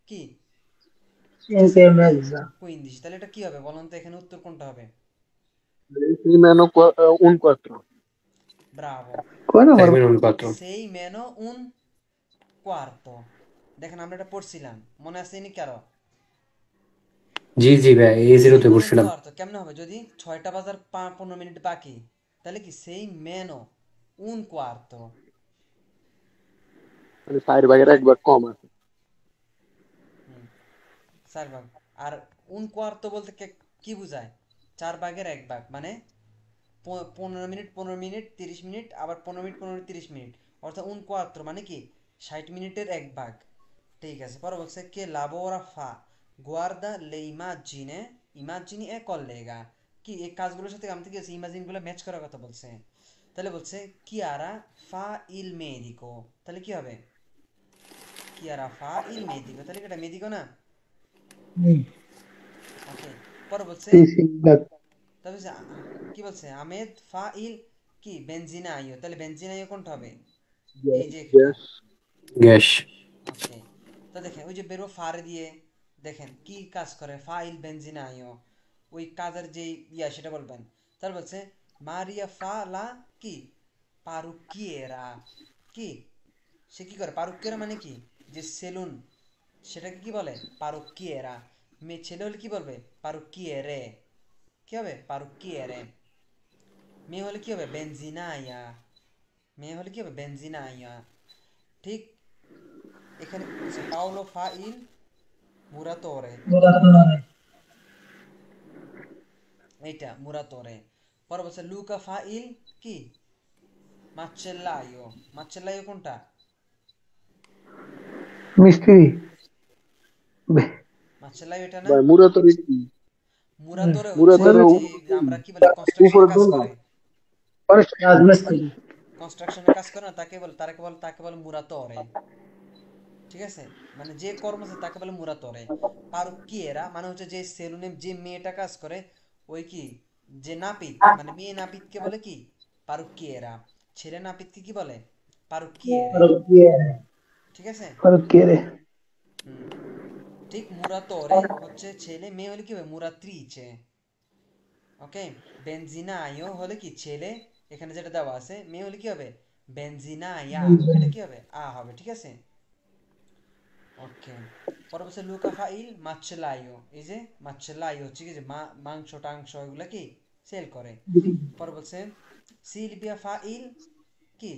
কি Siete e mezza। 15, তাহলে এটা কি হবে বলুন তো, এখানে উত্তর কোনটা হবে। Sì, meno un 4. ব্রাভো, কয় নাম্বার? 6 - 4। সেই মেনো উন কোয়ার্তো। দেখেন আমরা এটা পড়ছিলাম, মনে আছে নি কারো, জি জি ভাই, এই সেই জিরোতে মেনো উন পড়ছিলাম। কোয়ার্তো কেমনে হবে, যদি 6টা বাজার 15 মিনিট বাকি, তাহলে কি সেই মেনো উন কোয়ার্তো। মানে 4 ভাগের 1 ভাগ কম আছে। হুম, 4 ভাগ। আর উন কোয়ার্তো বলতে কি বোঝায়, 4 ভাগের 1 ভাগ, মানে 15 মিনিট 15 মিনিট 30 মিনিট, আবার 15 মিনিট 15 মিনিট 30 মিনিট, অর্থাৎ উন কোয়াত্র মানে কি 60 মিনিটের 1 ভাগ। ঠিক আছে, পরে বলছে কে লাবোরা ফা গুয়ার্দা লে ইমাজিনি এ কল্লেগা, কি এই কাজগুলোর সাথে আমি থেকে ইমাজিন গুলো ম্যাচ করার কথা বলছে। তাহলে বলছে কিয়ারা ফা ইল মেডিকো, তাহলে কি হবে, কিয়ারা ফা ইল মেডিকো, তাহলে কি এটা মেডিকো না। ওকে, পরে বলছে Sì, sì, esatto। তবে কি বলছে আমেদ ফা ইল কি বেনজিনা আইও, তাহলে বেনজিনা আইও কোনটা হবে, এই যে এটা। Yes. গ্যাস। ওকে, তো দেখেন ওই যে বেরো ফারে দিয়ে, দেখেন কি কাজ করে ফাইল বেনজিনা আইও, ওই কাজের যে ইয়া সেটা বলবেন। তার বলছে মারিয়া ফা লা কি পারুকিয়েরা, কি সে কি করে, পারুকিয়েরা মানে কি যে সেলুন, সেটাকে কি বলে পারুকিয়েরা। মেয়ে ছেলে হলে কি বলবে পারুকিয়েরে, কি হবে পারুকিয়েরে। মেয়ে হলে কি হবে বেনজিনাইয়া, মেয়ে হলে কি হবে বেনজিনাইয়া। ঠিক, এখানে কি বলছে পাওলো ফা ইল মুরাতোরে, এইটা মুরাতোরে। পরে বলছে লুকা ফা ইল কি মাচ্ছেল্লাইও, মাচ্ছেল্লাইও কোনটা, মিস্ত্রি। মাচ্ছেল্লাইও এটা না। ভাই মুরাতরি কি? মুরাতোরে হচ্ছে মুরাতরে যে আমরা কি বলি কনস্ট্রাকশনের উপরে কাজ দোল না? করে, রাজমিস্ত্রি। কনস্ট্রাকশনের কাজ করে না, তাকে বলে মুরাতোরে, ঠিক আছে। মানে যে কর্মচারী তাকে বলে মুরাতোরে। পারুকিয়েরা মানে হচ্ছে যে সেলুনে যে মেয়েটা কাজ করে, ওই কি যে নাপিত, মানে মেয়ে নাপিতকে বলে কি পারুকিয়েরা, ছেলে নাপিতকে কি বলে parrucchiere, Parrucchiere. ঠিক আছে? Parrucchiere. হুম ঠিক muratore হচ্ছে ছেলে, মেয়ে হলে কি হবে muratrice, ওকে? বেনজিনাইও হলে কি ছেলে, এখানে যেটা দেওয়া আছে, মেয়ে হলে কি হবে বেনজিনায়া, এটা কি হবে আ হবে, ঠিক আছে? ওকে, পরবর্তী লুকা ফাইল মাছেলাইও, এই যে মাছেলাইও হচ্ছে কি যে মাংস টাংস এগুলা কি সেল করে। পরবর্তী সিলভিয়া ফাইল কি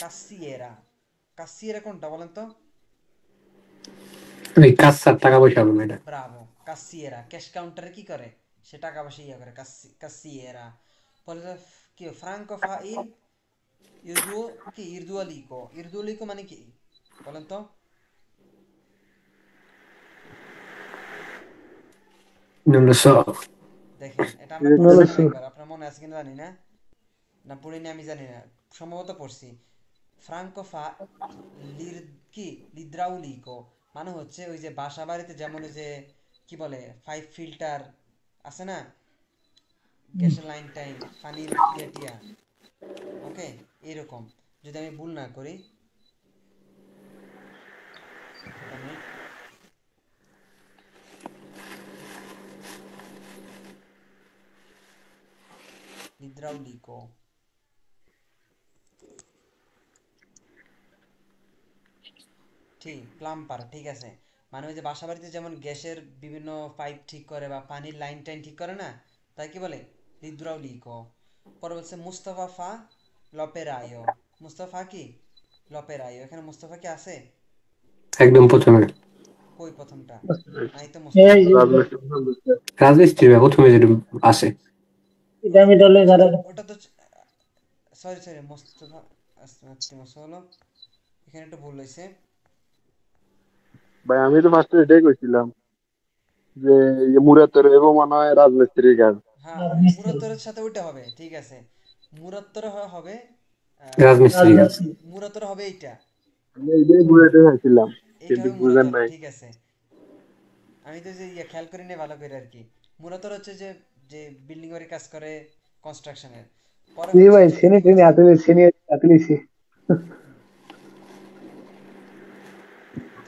কাসিয়েরা, কাসিয়েরা কোনটা বলেন তো? ওই কাচ্চার টাকা পয়সা হবে না এটা। ব্রাভো, কাসিয়েরা ক্যাশ কাউন্টারে কি করে, সে টাকা পয়সা ইয়া করে, কাসিয়েরা। পরে কি ফ্রাঙ্কো ফাইল ইরদু, কি ইরদুয়ালিকো, ইরদুয়ালিকো মানে কি বলেন তো? Non lo so. দেখেন এটা আমরা Non lo পড়ছিলাম so. একবার, আপনার মনে আছে কিনা জানি না, না পড়িনি আমি জানি না, সম্ভবত পড়ছি। ফ্রাঙ্কো ফা লির কি লিদ্রাউলিকো মানে হচ্ছে ওই যে বাসা বাড়িতে যেমন ওই যে কি বলে পাইপ ফিল্টার আছে না, গ্যাসের লাইন টাইন পানির ইয়া টিয়া, ওকে? এরকম, যদি আমি ভুল না করি, একটা মিনিট, লিদ্রাউলিকো ঠিক প্লাম্পার, ঠিক আছে, মানে ওই যে বাসা বাড়িতে যেমন গ্যাসের বিভিন্ন পাইপ ঠিক করে বা পানির লাইন টাইন ঠিক করে না, তাই কি বলে লিদ্রাউলিকো। পরে বলছে মুস্তাফা ফা লপেরায়ো, মুস্তাফা কি লপেরায়ো, এখানে মুস্তাফা কি আছে? একদম প্রথমে কই প্রথমটা? নাই তো মুস্তাফা। এই রাজমিস্ত্রি ভাই প্রথমে যেটা আছে। এটা আমি ডলে যারা ওটা তো সরি সরি মুস্তাফা হলো, এখানে একটু ভুল হয়েছে। ভাই আমি তো ফার্স্টে এটাই কইছিলাম যে মুরাতের এবং মনে হয় রাজমিস্ত্রির কাজ। হ্যাঁ মুরাত্তরের সাথে ওইটা হবে, ঠিক আছে, মুরাত্তর হবে, রাজমিস্ত্রি কাজ। মুরাত্তর হবে এইটা, আমি এইটাই বুঝাইতে চাইছিলাম এইটা কিন্তু হবে বুঝেন মুরাত্তর, নাই। ঠিক আছে। আমি তো যে ইয়ে খেয়াল করি না ভালো করে আর কি। মুরাত্তর হচ্ছে যে যে বিল্ডিং এর কাজ করে, কনস্ট্রাকশনের। পরে জি হচ্ছে ভাই যদি সেনে ট্রেনে আতলে সেনে আতলিছি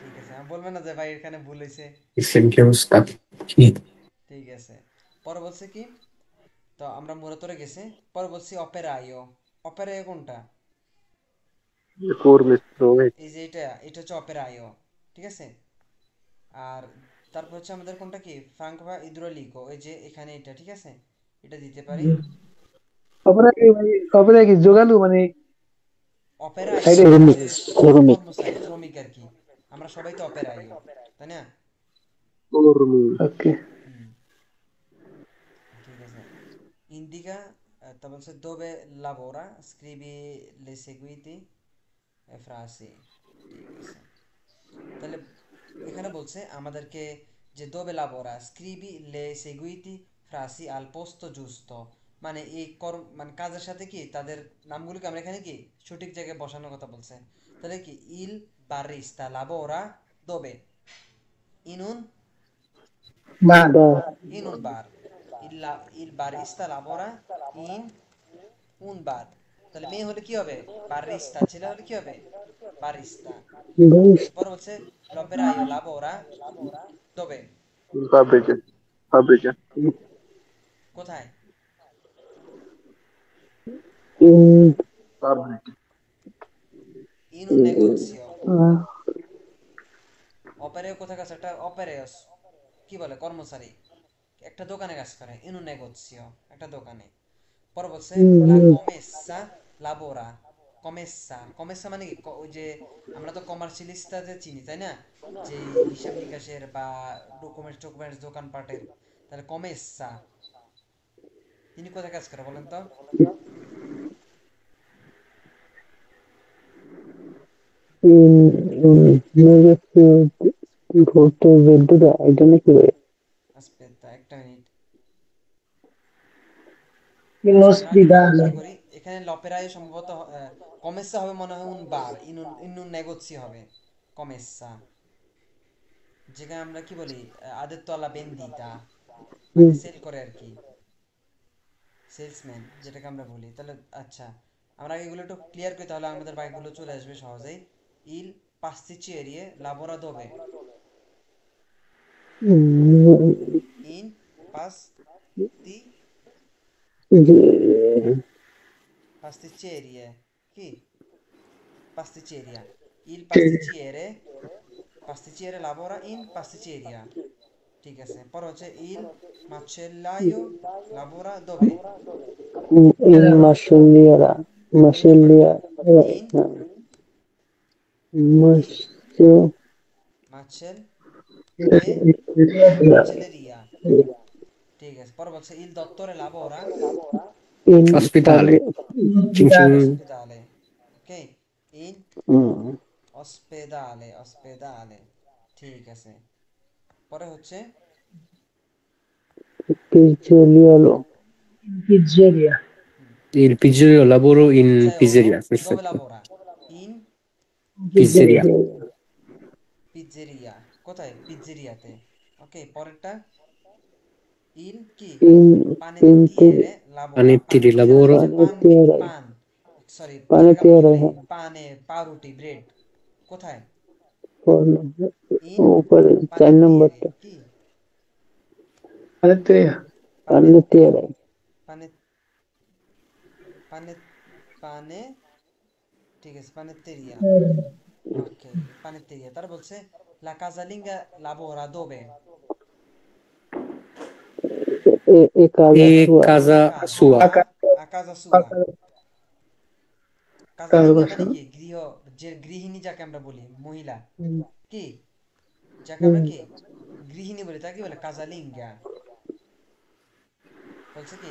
ঠিক আছে, আমি বলবেন না যে ভাই এখানে ভুল হয়েছে, সেম কি অবস্থা? কি ঠিক আছে। পরে বলছে কি, তো আমরা মুরাত্তরে গেছি, পরে বলছি অপেরায়ো, অপেরায়ো কোনটা? কর্মী শ্রমিক। এই যে এটা হচ্ছে অপেরায়ো, ঠিক আছে। আর তারপর হচ্ছে আমাদের কোনটা কি ফ্রাঙ্কো বা ইদ্রোলিকো, ওই যে এখানে এটা, ঠিক আছে, এটা দিতে পারি। খবরে কি জোগালু মানে অপেরাইও সাইডে মানে শ্রমিক যে শ্রমিক কর্মচারী শ্রমিক আর কি, আমরা সবাই তো অপেরাইও, তাই না? কর্মী ওকে হুম ঠিক আছে। ইন্ডিকা, তারপর হচ্ছে dove lavora scrivi le seguiti frasi, ঠিক আছে। তাহলে এখানে বলছে আমাদেরকে যে dove lavora scrivi le seguiti frasi al posto giusto, মানে এই কর্ম মানে কাজের সাথে কি তাদের নামগুলোকে আমরা এখানে কি সঠিক জায়গায় বসানোর কথা বলছে। তাহলে কি il barista lavora dove, in un মান বা in un bar, il barista lavora in un bar, তাহলে মেয়ে হলে কি হবে বারিস্তা, ছেলে হলে কি হবে বারিস্তা। পর হচ্ছে l'operaio lavora dove, ফাব্রিকে ফাব্রিকে কোথায়? ইন ফাব্রিকে in un negozio, অপেরায় কোথায় কাজ, একটা অপেরায়স কি বলে কর্মচারী, একটা দোকানে কাজ করে, in un negozio একটা দোকানে। পর বলছে la commessa lavora, কমেসা, কমেসা মানে কি ওই যে আমরা তো কমার্শিয়ালিস্টদের চিনি তাই না, যে হিসাব নিকাশের বা ডকুমেন্টস ডকুমেন্টস দোকানপাটের, তাহলে কমেসা তিনি কোথায় কাজ করে বলেন তো? ঘুরতে বেদুরা এটা নাকি ভাই আস্পেতা একটা মিনিট, ইনোস আমরা আরেকটু বিদান পরীক্ষা করি। এখানে লপেরায় সম্ভবত কমেসা হবে মনে হয়, উন বার ইনুন নেগোসি হবে কমেসা, যেখানে আমরা কি বলি আদেরতলা বেন্দিতা, মানে সেল করে আর কি, সেলসম্যান যেটাকে আমরা বলি। তাহলে আচ্ছা আমরা আগে এগুলো একটু ক্লিয়ার করি, তাহলে আমাদের বাইকগুলো চলে আসবে সহজেই। ইল pasticcierie lavora dove? In pasticcerie কি pasticceria, il pasticcere lavora in pasticceria, ঠিক আছে। পর হচ্ছে il macellaio lavora dove? in macelliera, দুই নম্বরটা in Mascelleria, macelleria, ঠিক আছে। পর বলছে il dottore lavora in Ospitale. Cin cin. ospedale, ok, in ospedale, ঠিক আছে। পরে হচ্ছে pizzaiolo, Il pizzeria lavoro in pizzaiolo pizzeria, dove perfetto. lavora? In Pizzeria. pizzeria, কোথায়? পিজ্জেরিয়াতে, ওকে। পরেরটা il কি in panettiere lavora, Panettiere panettiere lavoro. হচ্ছে পান, panettiere, পান, সরি যেটাকে আমরা কি panettiere, বলি পানে, পাউরুটি, ব্রেড, কোথায়? forno, in উপরে 4 panettiere নম্বরটা, কি Panetteria. panet panettiere, panet panet pane, ঠিক আছে, panetteria, ওকে, panetteria। তার বলছে la casalinga lavora dove? e casa E sua, casa casa, sua. a casa sua। কাজালিঙ্গা মানে Casa. কি? গৃহ, যে গৃহিণী যাকে আমরা বলি, মহিলা কি, যাকে আমরা কি গৃহিণী বলি, তাকে কি বলে? কাজালিঙ্গা। বলছে কি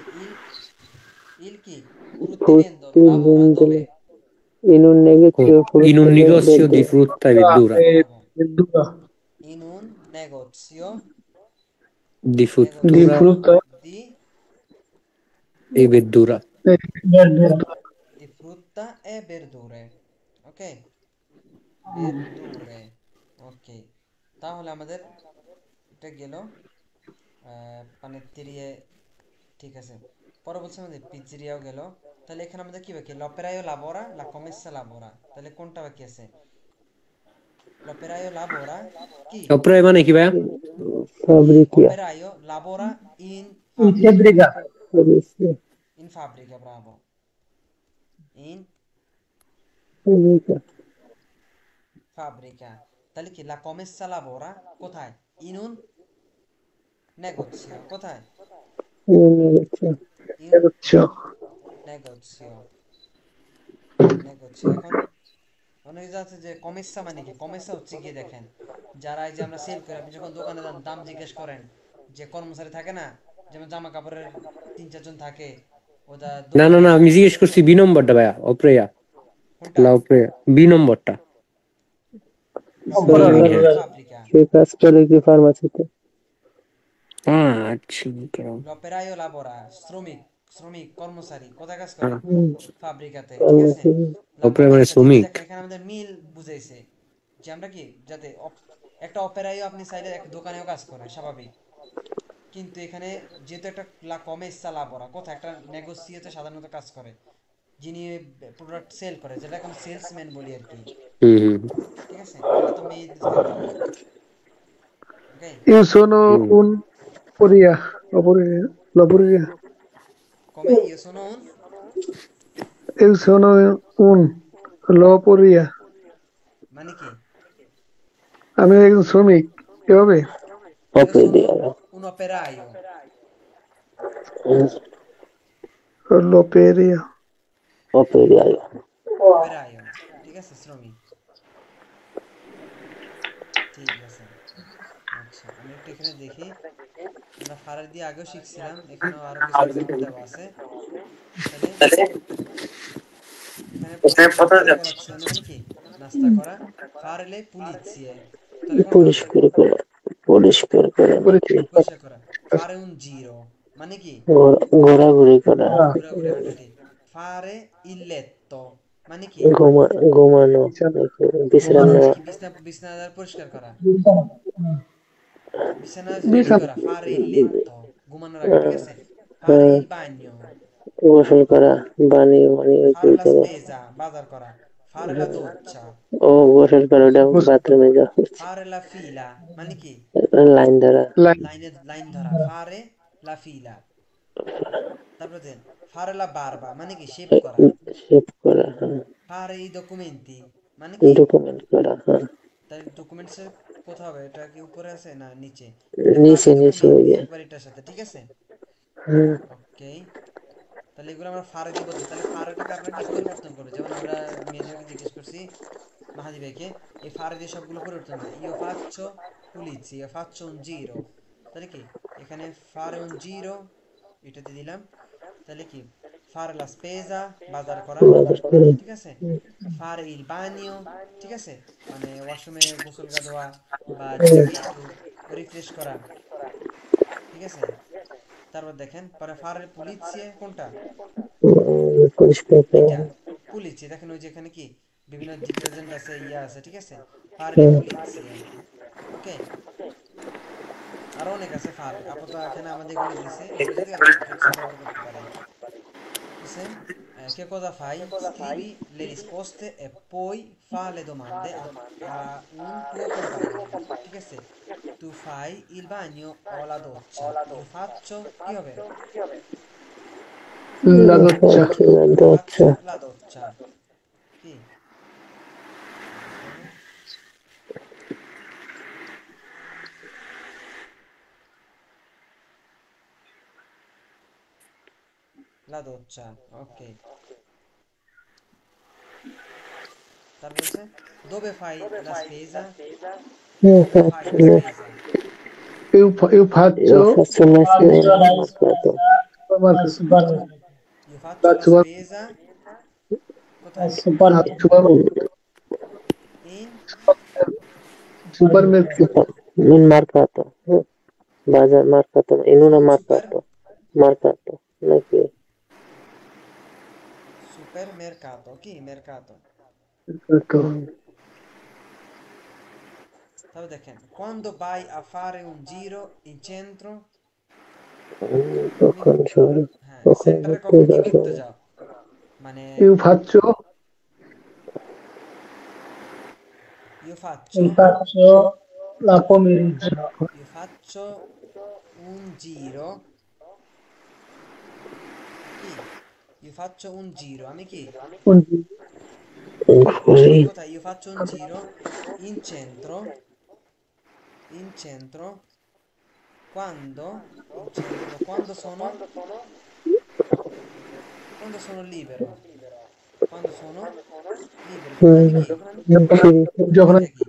il কি fruttivendolo lavora dove? in un negozio In un frutta e negozio di verdura, frutta e verdura. Bravo. Verdura. In un negozio Di Di fruttura frutta di e verdura. e verdura. frutta e verdure, ok, verdure, ok। তাহলে আমাদের এটা গেল পানেত্তেরিয়া, ঠিক আছে। পরে বলছে আমাদের পিজ্জেরিয়াও গেল। তাহলে এখানে আমাদের কি বাকি? l'operaio lavora, la commessa lavora, তাহলে কোনটা বাকি আছে? l'operaio lavora কি Oppure মানে কি ভাইয়া? fabbrica, operaio lavora in In fabbrica, fabbrica. in fabbrica, bravo, in fabbrica, fabbrica। তাহলে কি la commessa lavora কোথায়? in un negozio, কোথায়? in un negozio, in Negozio. negozio, negozio। এখন অনেকে যাচ্ছে যে কমেসা মানে কি? কমেসা হচ্ছে গিয়ে দেখেন, যারা এই যে আমরা সেল করি, আপনি যখন দোকানে যান দাম জিজ্ঞেস করেন, যে কর্মচারী থাকে না, যেমন জামা কাপড়ের 3-4 জন থাকে, ওটা না না দোকানে না, আমি জিজ্ঞেস করছি বি নম্বরটা ভাইয়া, অপ্রেয়া। কোনটা? লা অপ্রেয়া বি নম্বরটা। বি operaio হ্যাঁ। in fabbrica, সে কাজ করে কি ফার্মাসিতে, আচ্ছা। l'operaio lavora শ্রমিক, শ্রমিক কর্মচারী কোথায় কাজ করে? ফাব্রিকাতে, ঠিক আছে। ফার্মাসি, লা অপ্রেয়া মানে কমেসা, যেহেতু শ্রমিক। দেখেন এখানে আমাদের মিল বুঝাইছে, যে আমরা কি যাতে একটা অপেরাইও আপনি চাইলে এক দোকানেও কাজ করে স্বাভাবিক, কিন্তু এখানে যেহেতু একটা লা কমেসা লাবোরা, কোথায় একটা নেগোসিয়েতে সাধারণত কাজ করে, যিনি প্রোডাক্ট সেল করে, যেটা এখন সেলসম্যান বলি আর কি, হুম ঠিক আছে। এগুলো তো মেইন থাকবে, ওকে। Io sono হুম। un Oria. Lavoria. come io sono un Io sono un Loporia. মানে কি? আমি একজন শ্রমিক কিভাবে? io sono un operaio, লোপেরিয়া। operaio, operaio, ঠিক আছে, শ্রমিক, ঠিক আছে। আচ্ছা, আমি একটু এখানে দেখি, আমরা ফারার দিয়ে আগেও শিখছিলাম, এখানেও আরো কিছু এক্সাম্পল দেওয়া আছে। তাহলে এখানে প্রথমে নাস্তা করাzione মানে কি? নাস্তা করা। ফারেলে পুলিzie, তাহলে কোনটা হবে? পরিষ্কার করা, পরিষ্কার করা নাকি পরিষ্কার করা। ফারে un giro মানে কি? ঘোরাঘুরি করা, ঘোরাঘুরি, হাঁটাহাঁটি। ফারে il letto মানে কি? ঘুমানো নাকি বিশ্রাম ঘুমানো মানে নেওয়া, কি? বিছানা পরিষ্কার করা, বিছানা রেডি বিছানা। করা। ফারে il letto, ঘুমানোর আগে, ঠিক আছে। ফারে হ্যাঁ, il bagno গোসল করা, বানি মানে ওই Fare la করে। spesa, বাজার করা। Fare la doccia, ও গোসল করা, ওটা বাথরুমে যাওয়া। fare la fila, মানে কি? লাইন ধরা। লাইন লাইন ধরা। Fare la fila। তারপর দেন fare la barba, মানে কি? শেভ করা। শেভ করা, হ্যাঁ। Fare i documenti, মানে কি? ডকুমেন্ট করা, হ্যাঁ। তাহলে ডকুমেন্টস এর কোথাও হবে? এটা কি উপরে আছে না নিচে? নিচে ফারে নিচে ওই ডকুমেন্টি যে। একবার এটার সাথে, ঠিক আছে? হ্যাঁ। ওকে, তাহলে এগুলো আমরা ফারে দিয়ে বলতে, তাহলে ফারেটাকে আপনারা কি পরিবর্তন করবে? যেমন আমরা মেজরকে জিজ্ঞেস করছি মাহাদি ভাইকে, এই ফারে দিয়ে সবগুলো পরিবর্তন করে ইও ফাচ্চো পুলিজি, ইও ফাচ্চো un giro, তাহলে কি এখানে ফারে un giro এটাতে দিলাম, তাহলে কি ফারে la spesa, বাজার করা, বাজার করে। ঠিক আছে? ফারে il bagno, ঠিক আছে, মানে ওয়াশরুমে গোসল দেওয়া বা নিজেকে একটু রিফ্রেশ করা, ঠিক আছে? তারপর দেখেন পরে ফারে পুলিশিয়ে কোনটা? পরিষ্কার করা। এটা পুলিশিয়ে, দেখেন ওই যে এখানে কি বিভিন্ন ডিটারজেন্ট আছে, ইয়া আছে, ঠিক আছে? ফারে দি পুলিশিয়ে। ওকে, আরো অনেক আছে ফারে, আপাতত এখানে আমাদের এগুলো দিছে, এগুলো থেকে আপনি টেক্সট ব্যবহার করতে পারেন। Dice, che cosa fai? Scrivi le risposte e poi fa le domande a un tuo compagno. ঠিক আছে? Tu fai il bagno o la doccia? Io faccio, কি হবে? la doccia, Io faccio la doccia. কি? La doccia, ok. তারপর বলছে, dove fai la spesa? Io Dove fai faccio la le, spesa? io faccio io faccio le mercato. supermercato, Io faccio la super, spesa. কোথায়? In supermercato, In mercato. বাজার mercato, in una super mercato. Mercato, নাকি? supermercato, কি mercato? তাহলে দেখেন, quando vai a fare un giro in centro, তখন শহরে, হ্যাঁ তখন সেন্টারে ঘুরতে কখন কি যাওয়া ঘুরতে শহরে। যাও, মানে io faccio io faccio la pomeriggio, io faccio un giro, কি io faccio un giro, আমি কি un ঘুরি। কোথায়? io faccio un giro in centro, in centro quando, in centro quando sono libero, quando sono libero, যখন আমি কি যখন free থাকি।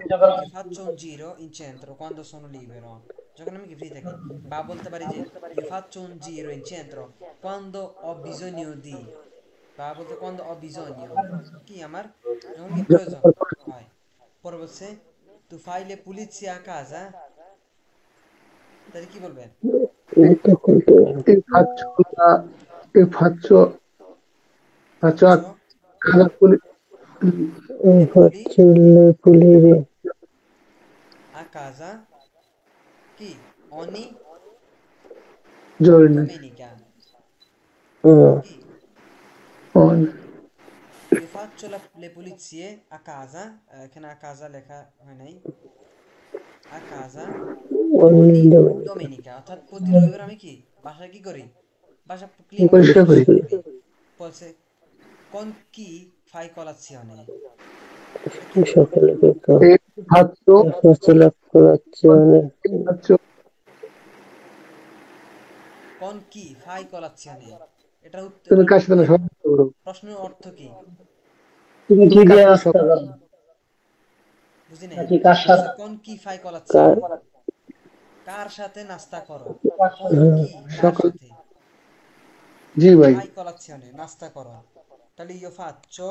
io faccio un giro in centro quando sono libero, যখন আমি কি ফ্রি থাকি। বা বলতে পারি যে io faccio un giro in centro quando ho bisogno di, বা বলতে quando ho bisogno, কি আমার যখন কি প্রয়োজন হয়। পরে বলছে tu fai le pulizie a casa, তাহলে কি বলবেন? তখন তো io faccio io faccio faccio la le faccio le pulire a casa, chi ogni giorno, domenica, chi io faccio le pulizie a casa, এখানে a casa লেখা হয় নাই, a casa ogni ogni domenica। domenica, অর্থাৎ প্রতি রবিবার আমি কি বাসা কি করি, বাসা ক্লিন করি, পরিষ্কার করি। পরিষ্কার করি। বলছে con chi fai colazione, এটা কি বলবো? সকালে খেতাম। e faccio faccio la colazione faccio con chi fai colazione, এটা তুমি কার সাথে না সব করো প্রশ্নের অর্থ কি? তুমি কি দিয়ে নাস্তা করো বুঝি নাই। নাকি কার সাথে বলছে, con chi fai colazione, কার সাথে নাস্তা করো, con chi কার সকাল সাথে, জি ভাই fai colazione নাস্তা করো, তাহলে io faccio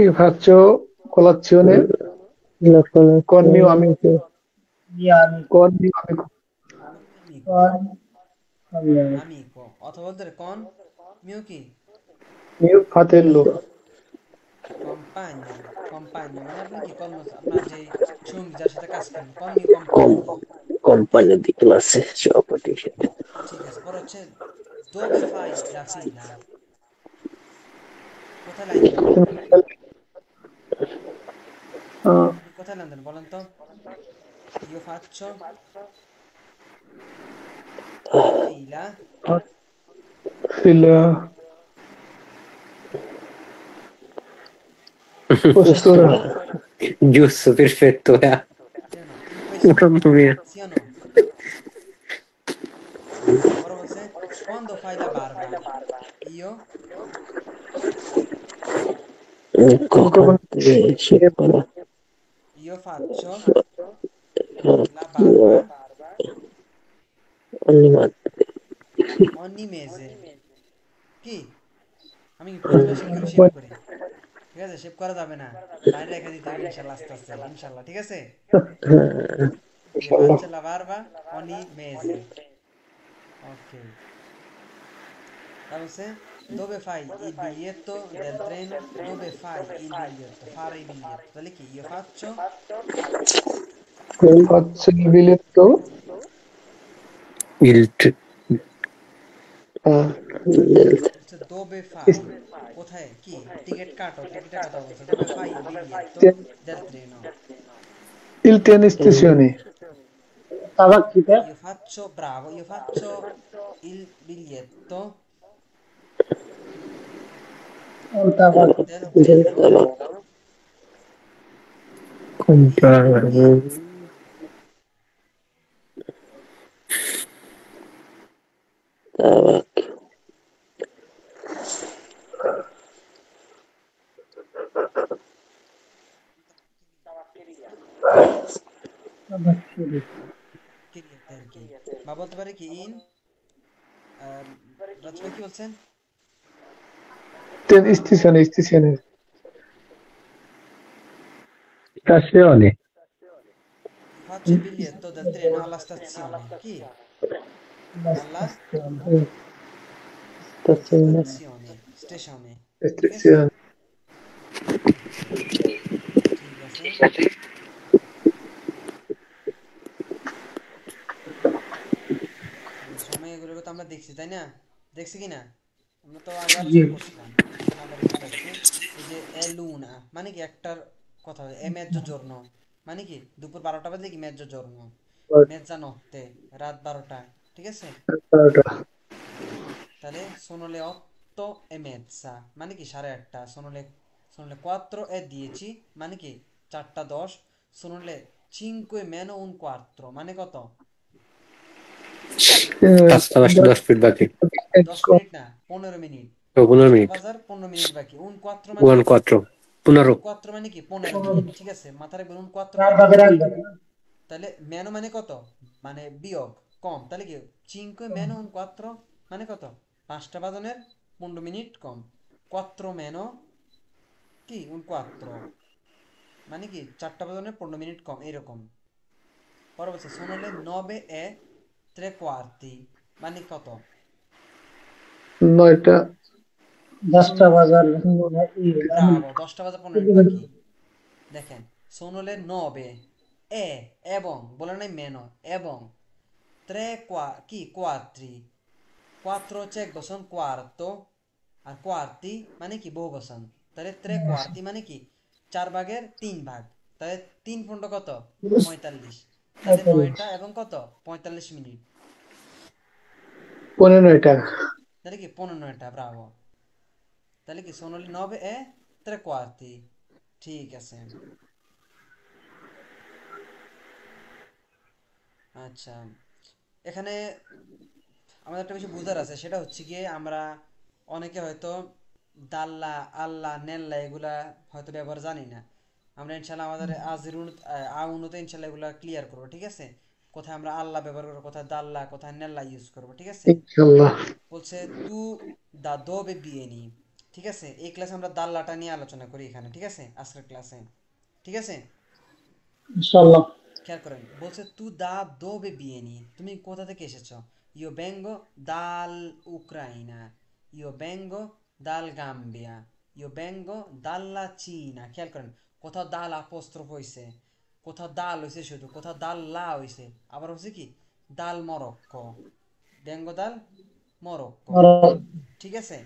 io faccio colazione la con mio colazione amico con mio amico amico, অথবা বলতে পারে con mio কি mio fratello compagno, compagno মানে আপনি কি আপনার যে সঙ্গী যার সাথে কাজ করেন, con mio com- compagno। compagno di classe সহপাঠী। ঠিক আছে, পরে হচ্ছে dove fai la fila? কোথায় লাইন দেন? আপনি কোথায় লাইন দেন বলেন তো? Io faccio la fila fila postura. Giusto, perfetto. sì o no? In questo Mamma mia. sì o no? Ora você quando fai la barba? Io কখন shave করো io faccio la barba only মাত্র ogni mese কি আমি কি প্রতি মাসে কি করে শেভ করি ঠিক আছে শেভ করা যাবে না বাইরে রেখে দিতে হবে ইনশাআল্লাহ আস্তে আস্তে ইনশাআল্লাহ ঠিক আছে io faccio la barba ogni mese ok entonces dove fai il biglietto del treno dove fai il biglietto fare il biglietto তাহলে কি io faccio Faccio il biglietto. Il হচ্ছে dove fai কোথায় কি টিকিট কাটো টিকিটের কথা বলছো dove fai il biglietto del treno Il treno stazione. io faccio bravo io faccio il biglietto del treno comprare. ক্রিয়াতে আর কি বা বলতে পারে কি ইন রাজু ভাই কি বলছেন Treno stazione, stazione. Stazione. faccio il biglietto del treno alla stazione chi alla stazione stazione station Stazione. ঠিক আছে সময় এগুলো তো আমরা দেখছি তাই না দেখছি কি না আমরা তো আগে আলোচনা করছিলাম এখন আবার একটু দেখছি এই যে এ লুনা মানে কি একটার কথা এ মেজ্জো জোর্নো মানে কি দুপুর 12টা বাজে কি মেজ্জো জোর্নো mezzanotte রাত 12টা ঠিক আছে তাহলে sono le 8:30 মানে কি 8:30 sono le 4:10 মানে কি 4:10 sono le 5 meno un quarto মানে কত 10 feet বাকি 10 মিনিট না 15 মিনিট 15 মিনিট বাজার 15 মিনিট বাকি un quarto মানে 1 4 15 un quarto মানে কি 15 মিনিট ঠিক আছে মাথায় রাখবেন un quarto মানে কি? তাহলে মেনো মানে কত মানে বিয়োগ কম তাহলে কি 5 meno un 4 মানে কত 5টা বাজনের 15 মিনিট কম 4 meno কি un 4 মানে কি 4টা বাজনের 15 মিনিট কম এরকম পরে বলছে sono le 9:03 মানে কত 9টা 10টা বাজার ব্রাভো 10টা বাজে 15 মিনিট বাকি দেখেন sono le 9 এবং বলে নাই মেনো এবং 3 কি quarti 4 cieco son quarto আর quarti মানে কি বহু বচন তাহলে 3 quarti মানে কি 4 ভাগের 3 ভাগ তাহলে 3 পূর্ণ কত 45 তাহলে 9টা এবং কত 45 মিনিট 9টা তাহলে কি 15টা ব্রাভো তাহলে কি sono le 9:03 ঠিক আছে আচ্ছা এখানে আমাদের একটা বিষয় বোঝার আছে সেটা হচ্ছে গিয়ে আমরা অনেকে হয়তো দাল্লা আল্লাহ নেল্লা এগুলা হয়তো ব্যবহার জানি না আমরা ইনশাল্লাহ আমাদের আজের উন্নতে ইনশাল্লাহ এগুলা ক্লিয়ার করবো ঠিক আছে কোথায় আমরা আল্লাহ ব্যবহার করবো কোথায় দাল্লা কোথায় নেল্লা ইউজ করবো ঠিক আছে ইনশাআল্লাহ বলছে তু দা দোবে বিয়েনি ঠিক আছে এই ক্লাসে আমরা দাল্লাটা নিয়ে আলোচনা করি এখানে ঠিক আছে আজকের ক্লাসে ঠিক আছে ইনশাআল্লাহ খেয়াল করেন বলছে তু দা দোবে বিয়েনি তুমি কোথা থেকে এসেছো io vengo dal Ucraina io vengo dal Gambia io vengo dalla Cina খেয়াল করেন কোথাও দাল অ্যাপোস্ট্রোফ হইছে কোথাও দাল হইছে শুধু কোথাও দাল লা হইছে আবার হচ্ছে কি দাল Morocco vengo dal Morocco. Morocco. ঠিক আছে,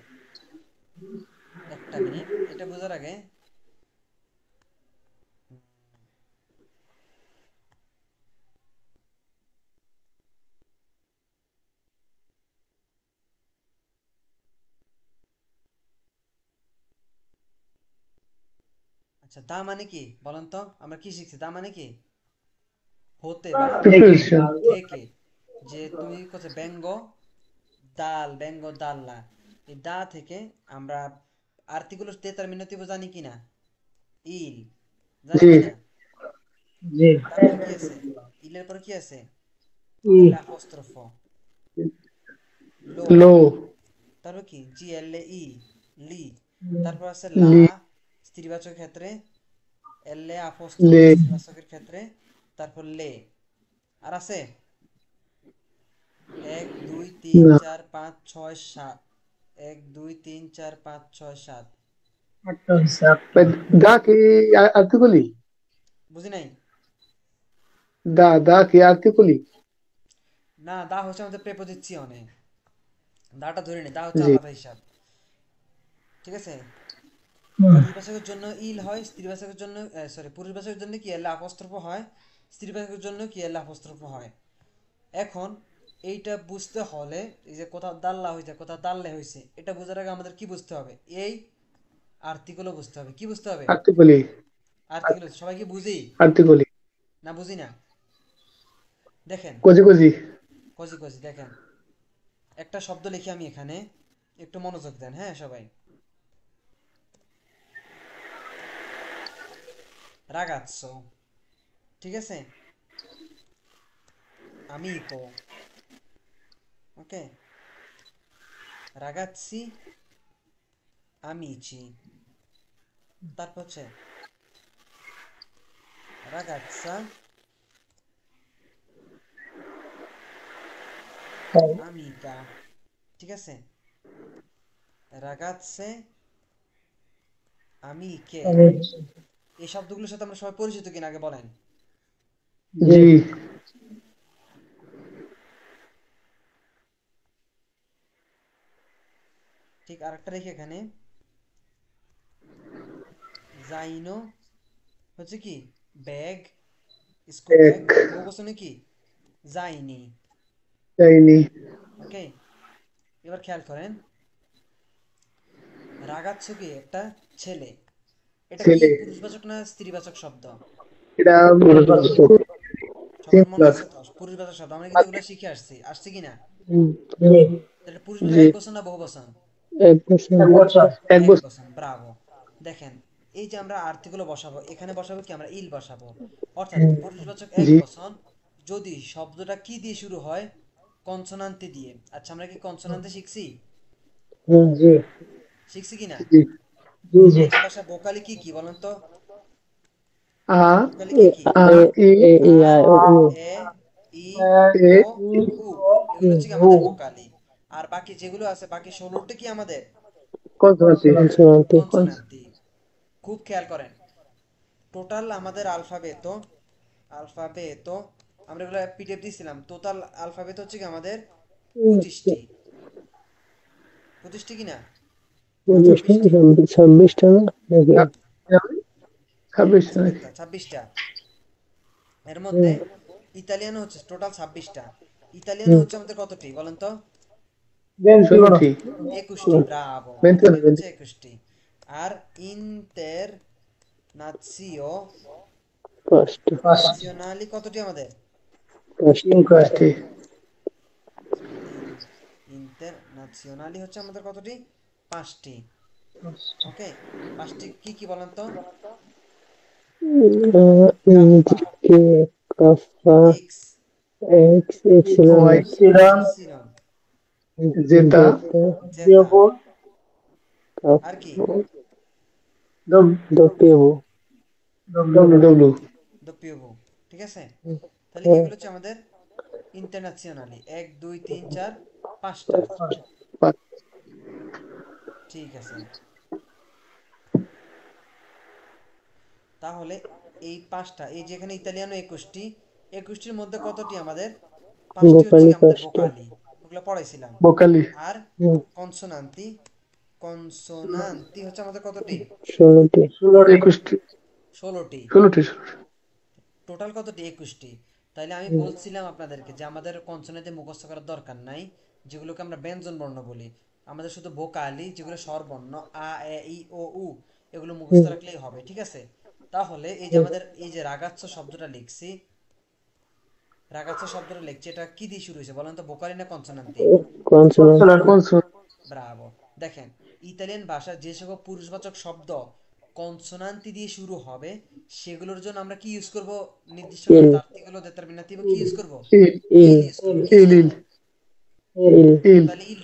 একটা মিনিট, এটা বোঝার আগে আচ্ছা দা মানে কি বলেন তো, আমরা কি শিখছি? দা মানে কি? হতে বা প্রিপারেশন। থেকে। যে তুমি কোথায় ব্যঙ্গ ব্যঙ্গ দাল্লা, এই দা থেকে আমরা আর্টিকুলার তেতার মিনতিব জানি কিনা? ইল, জানি জি কিনা? জি। তারপর কি আছে? ইলের পর কি আছে? ই। এল অ্যাপোস্ট্রোফ লো। লো তারপর কি? জি এল এ ই, লি। তারপর আছে লা, লি স্ত্রীবাচক ক্ষেত্রে। এল এ অ্যাপোস্ট্রোফ লে স্ত্রীবাচকের ক্ষেত্রে। তারপর লে। আর আছে 1 2 3 না 4 5 6 7, 1 2 3 4 5 6 7। আটটা হয়েছে, আটটা। ভাই, দা কি আর্টিকলি? বুঝি নাই। দা কি আর্টিকলি? না, দা হচ্ছে আমাদের প্রেপোজিশনে, দাটা ধরে নি, দা হচ্ছে জি আলাদা হিসাব। ঠিক আছে, হুম। পুরুষবাচকের জন্য ইল হয়, স্ত্রীবাচকের জন্য সরি, পুরুষবাচকের জন্য কি এল অ্যাপোস্ট্রোফ হয়, স্ত্রীবাচকের জন্য কি এল অ্যাপোস্ট্রোফ হয়। এখন এইটা বুঝতে হলে, এই যে কোথাও দাল্লা হয়েছে কোথাও দাল্লে হয়েছে, এটা বোঝার আগে আমাদের কি বুঝতে হবে? এই আর্টিকেলও বুঝতে হবে। কি বুঝতে হবে? আর্টিকলি আর্টিকেল। সবাই কি বুঝি আর্টিকলি না বুঝি না? দেখেন, কোজি কোজি। কজি কজি দেখেন, একটা শব্দ লিখি আমি এখানে, একটু মনোযোগ দেন হ্যাঁ সবাই। রাগাচ্ছো, ঠিক আছে, আমিকো, ওকে, রাগাচ্ছি, আমিচি। তারপর হচ্ছে রাগাচ্ছা, আমিকা। ঠিক আছে, রাগাচ্ছে, আমিকে। আমি। এই শব্দগুলোর সাথে আমরা সবাই পরিচিত কিনা আগে বলেন। জি। জি ঠিক, আরেকটা রেখে এখানে জাইনো হচ্ছে কি ব্যাগ, স্কুল ব্যাগ। এক বহু বচনে কি? যাইনি। চাইনি ওকে, এবার খেয়াল করেন, রাগাচ্ছ কি একটা ছেলে, এটা কি ছেলে। পুরুষবাচক না স্ত্রীবাচক শব্দ? এটা সবার মনে সিঙ্গুলার। আছে তো পুরুষবাচক শব্দ, আমরা কিন্তু এগুলো শিখে আসছি, আসছি কিনা? জি। এটা পুরুষবাচক জি এক বছর না বহু বচন? এক বছর এক বছর। এক এক বছর। বচন, ব্রাভো। দেখেন, এই যে আমরা আর্টিকেল বসাবো, এখানে বসাবো কি? আমরা ইল বসাবো। অর্থাৎ পুরুষবাচক এক জি বচন যদি শব্দটা কি দিয়ে শুরু হয়? কনসোনান্তে দিয়ে। আচ্ছা, আমরা কি কনসোনান্তে শিখছি? জি। শিখছি কিনা? জি জি। জি। আমাদের ভাষায় ভোকালি কি কি বলেন তো? আ ভোকালি কি কি? আ ই এ আ, আই ও উ। এ, ই, এ ও, উ। এগুলো হচ্ছে কি আমাদের ভোকালি। আর বাকি যেগুলো আছে, বাকি 16টা কি আমাদের কনসোনান্টি। কনসোনান্টি। কনসোনান্টি। খুব খেয়াল করেন, টোটাল আমাদের আলফাবেতো, আলফাবেতো আমরা এগুলো পিডিএফ দিয়েছিলাম। টোটাল আলফাবেত হচ্ছে কি আমাদের 25টি। 25টি কিনা? না 26টি? 26টা না নাকি? 26 আচ্ছা নাকি? মিথ্যা, 26টা। এর মধ্যে ইতালিয়ানো হচ্ছে টোটাল 26টা। ইতালিয়ানো হচ্ছে আমাদের কতটি বলেন তো? 21। 16টি। 21টি, ব্রাভো। 21 ইতালিয়ান হচ্ছে 21টি। আর ইন্টার নাৎসিও 5টা। নাционালি কতটি আমাদের? 5টা। 5টি। ইন্টারন্যাশনালি হচ্ছে আমাদের কতটি? 5টি। ওকে, 5টি কি কি বলেন তো? কাফা, কে কাফা এক্স, এক্স এপসিলন ওয়াই সিরান। ইপসিলন, জেটা জেটা জেতা। জিওপো। কাফ আর কি? দপিয়াবো। W W. দপিওভো। ঠিক আছে, তাহলে এগুলো হচ্ছে আমাদের ইন্টারন্যাশনালি 1 2 3 4 5টা। ঠিক আছে, তাহলে এই 5টা, এই যে এখানে ইতালিয়ানো 21টি, 21টির মধ্যে কতটি আমাদের? 5টি হচ্ছে গোপালি কি আমাদের 5টা। ভোকালি। ওগুলো পড়াইছিলাম। ভোকালি আর কনসোনান্তি হচ্ছে আমাদের কতটি? 16টি 21টি 16টি। 16টি টোটাল কতটি? 21টি। তাইলে আমি বলছিলাম আপনাদেরকে যে আমাদের কনসোনেন্টে মুখস্থ করার দরকার নাই, যেগুলোকে আমরা ব্যঞ্জন বর্ণ বলি। আমাদের শুধু ভোকালি যেগুলো স্বরবর্ণ আ এ ই ও উ এগুলো মুখস্থ রাখলেই হবে, ঠিক আছে? তাহলে এই যে আমাদের এই যে রাগাচ্ছ শব্দটা লিখছি, এটা কি দিয়ে শুরু হয়েছে বলেন তো? ভোকালি না কনসোনান্তি? Consonant bravo. দেখেন ইতালিয়ান ভাষার যে সকল পুরুষবাচক শব্দ কনসোনান্তি দিয়ে শুরু হবে সেগুলোর জন্য আমরা কি ইউজ করব? নির্দিষ্ট ইল আর্টিকেল ও determinative কি ইউজ করব? ইল ইল ইউজ করব। কি ইল ইউজ ইল করব? ইল ইল তাহলে ইল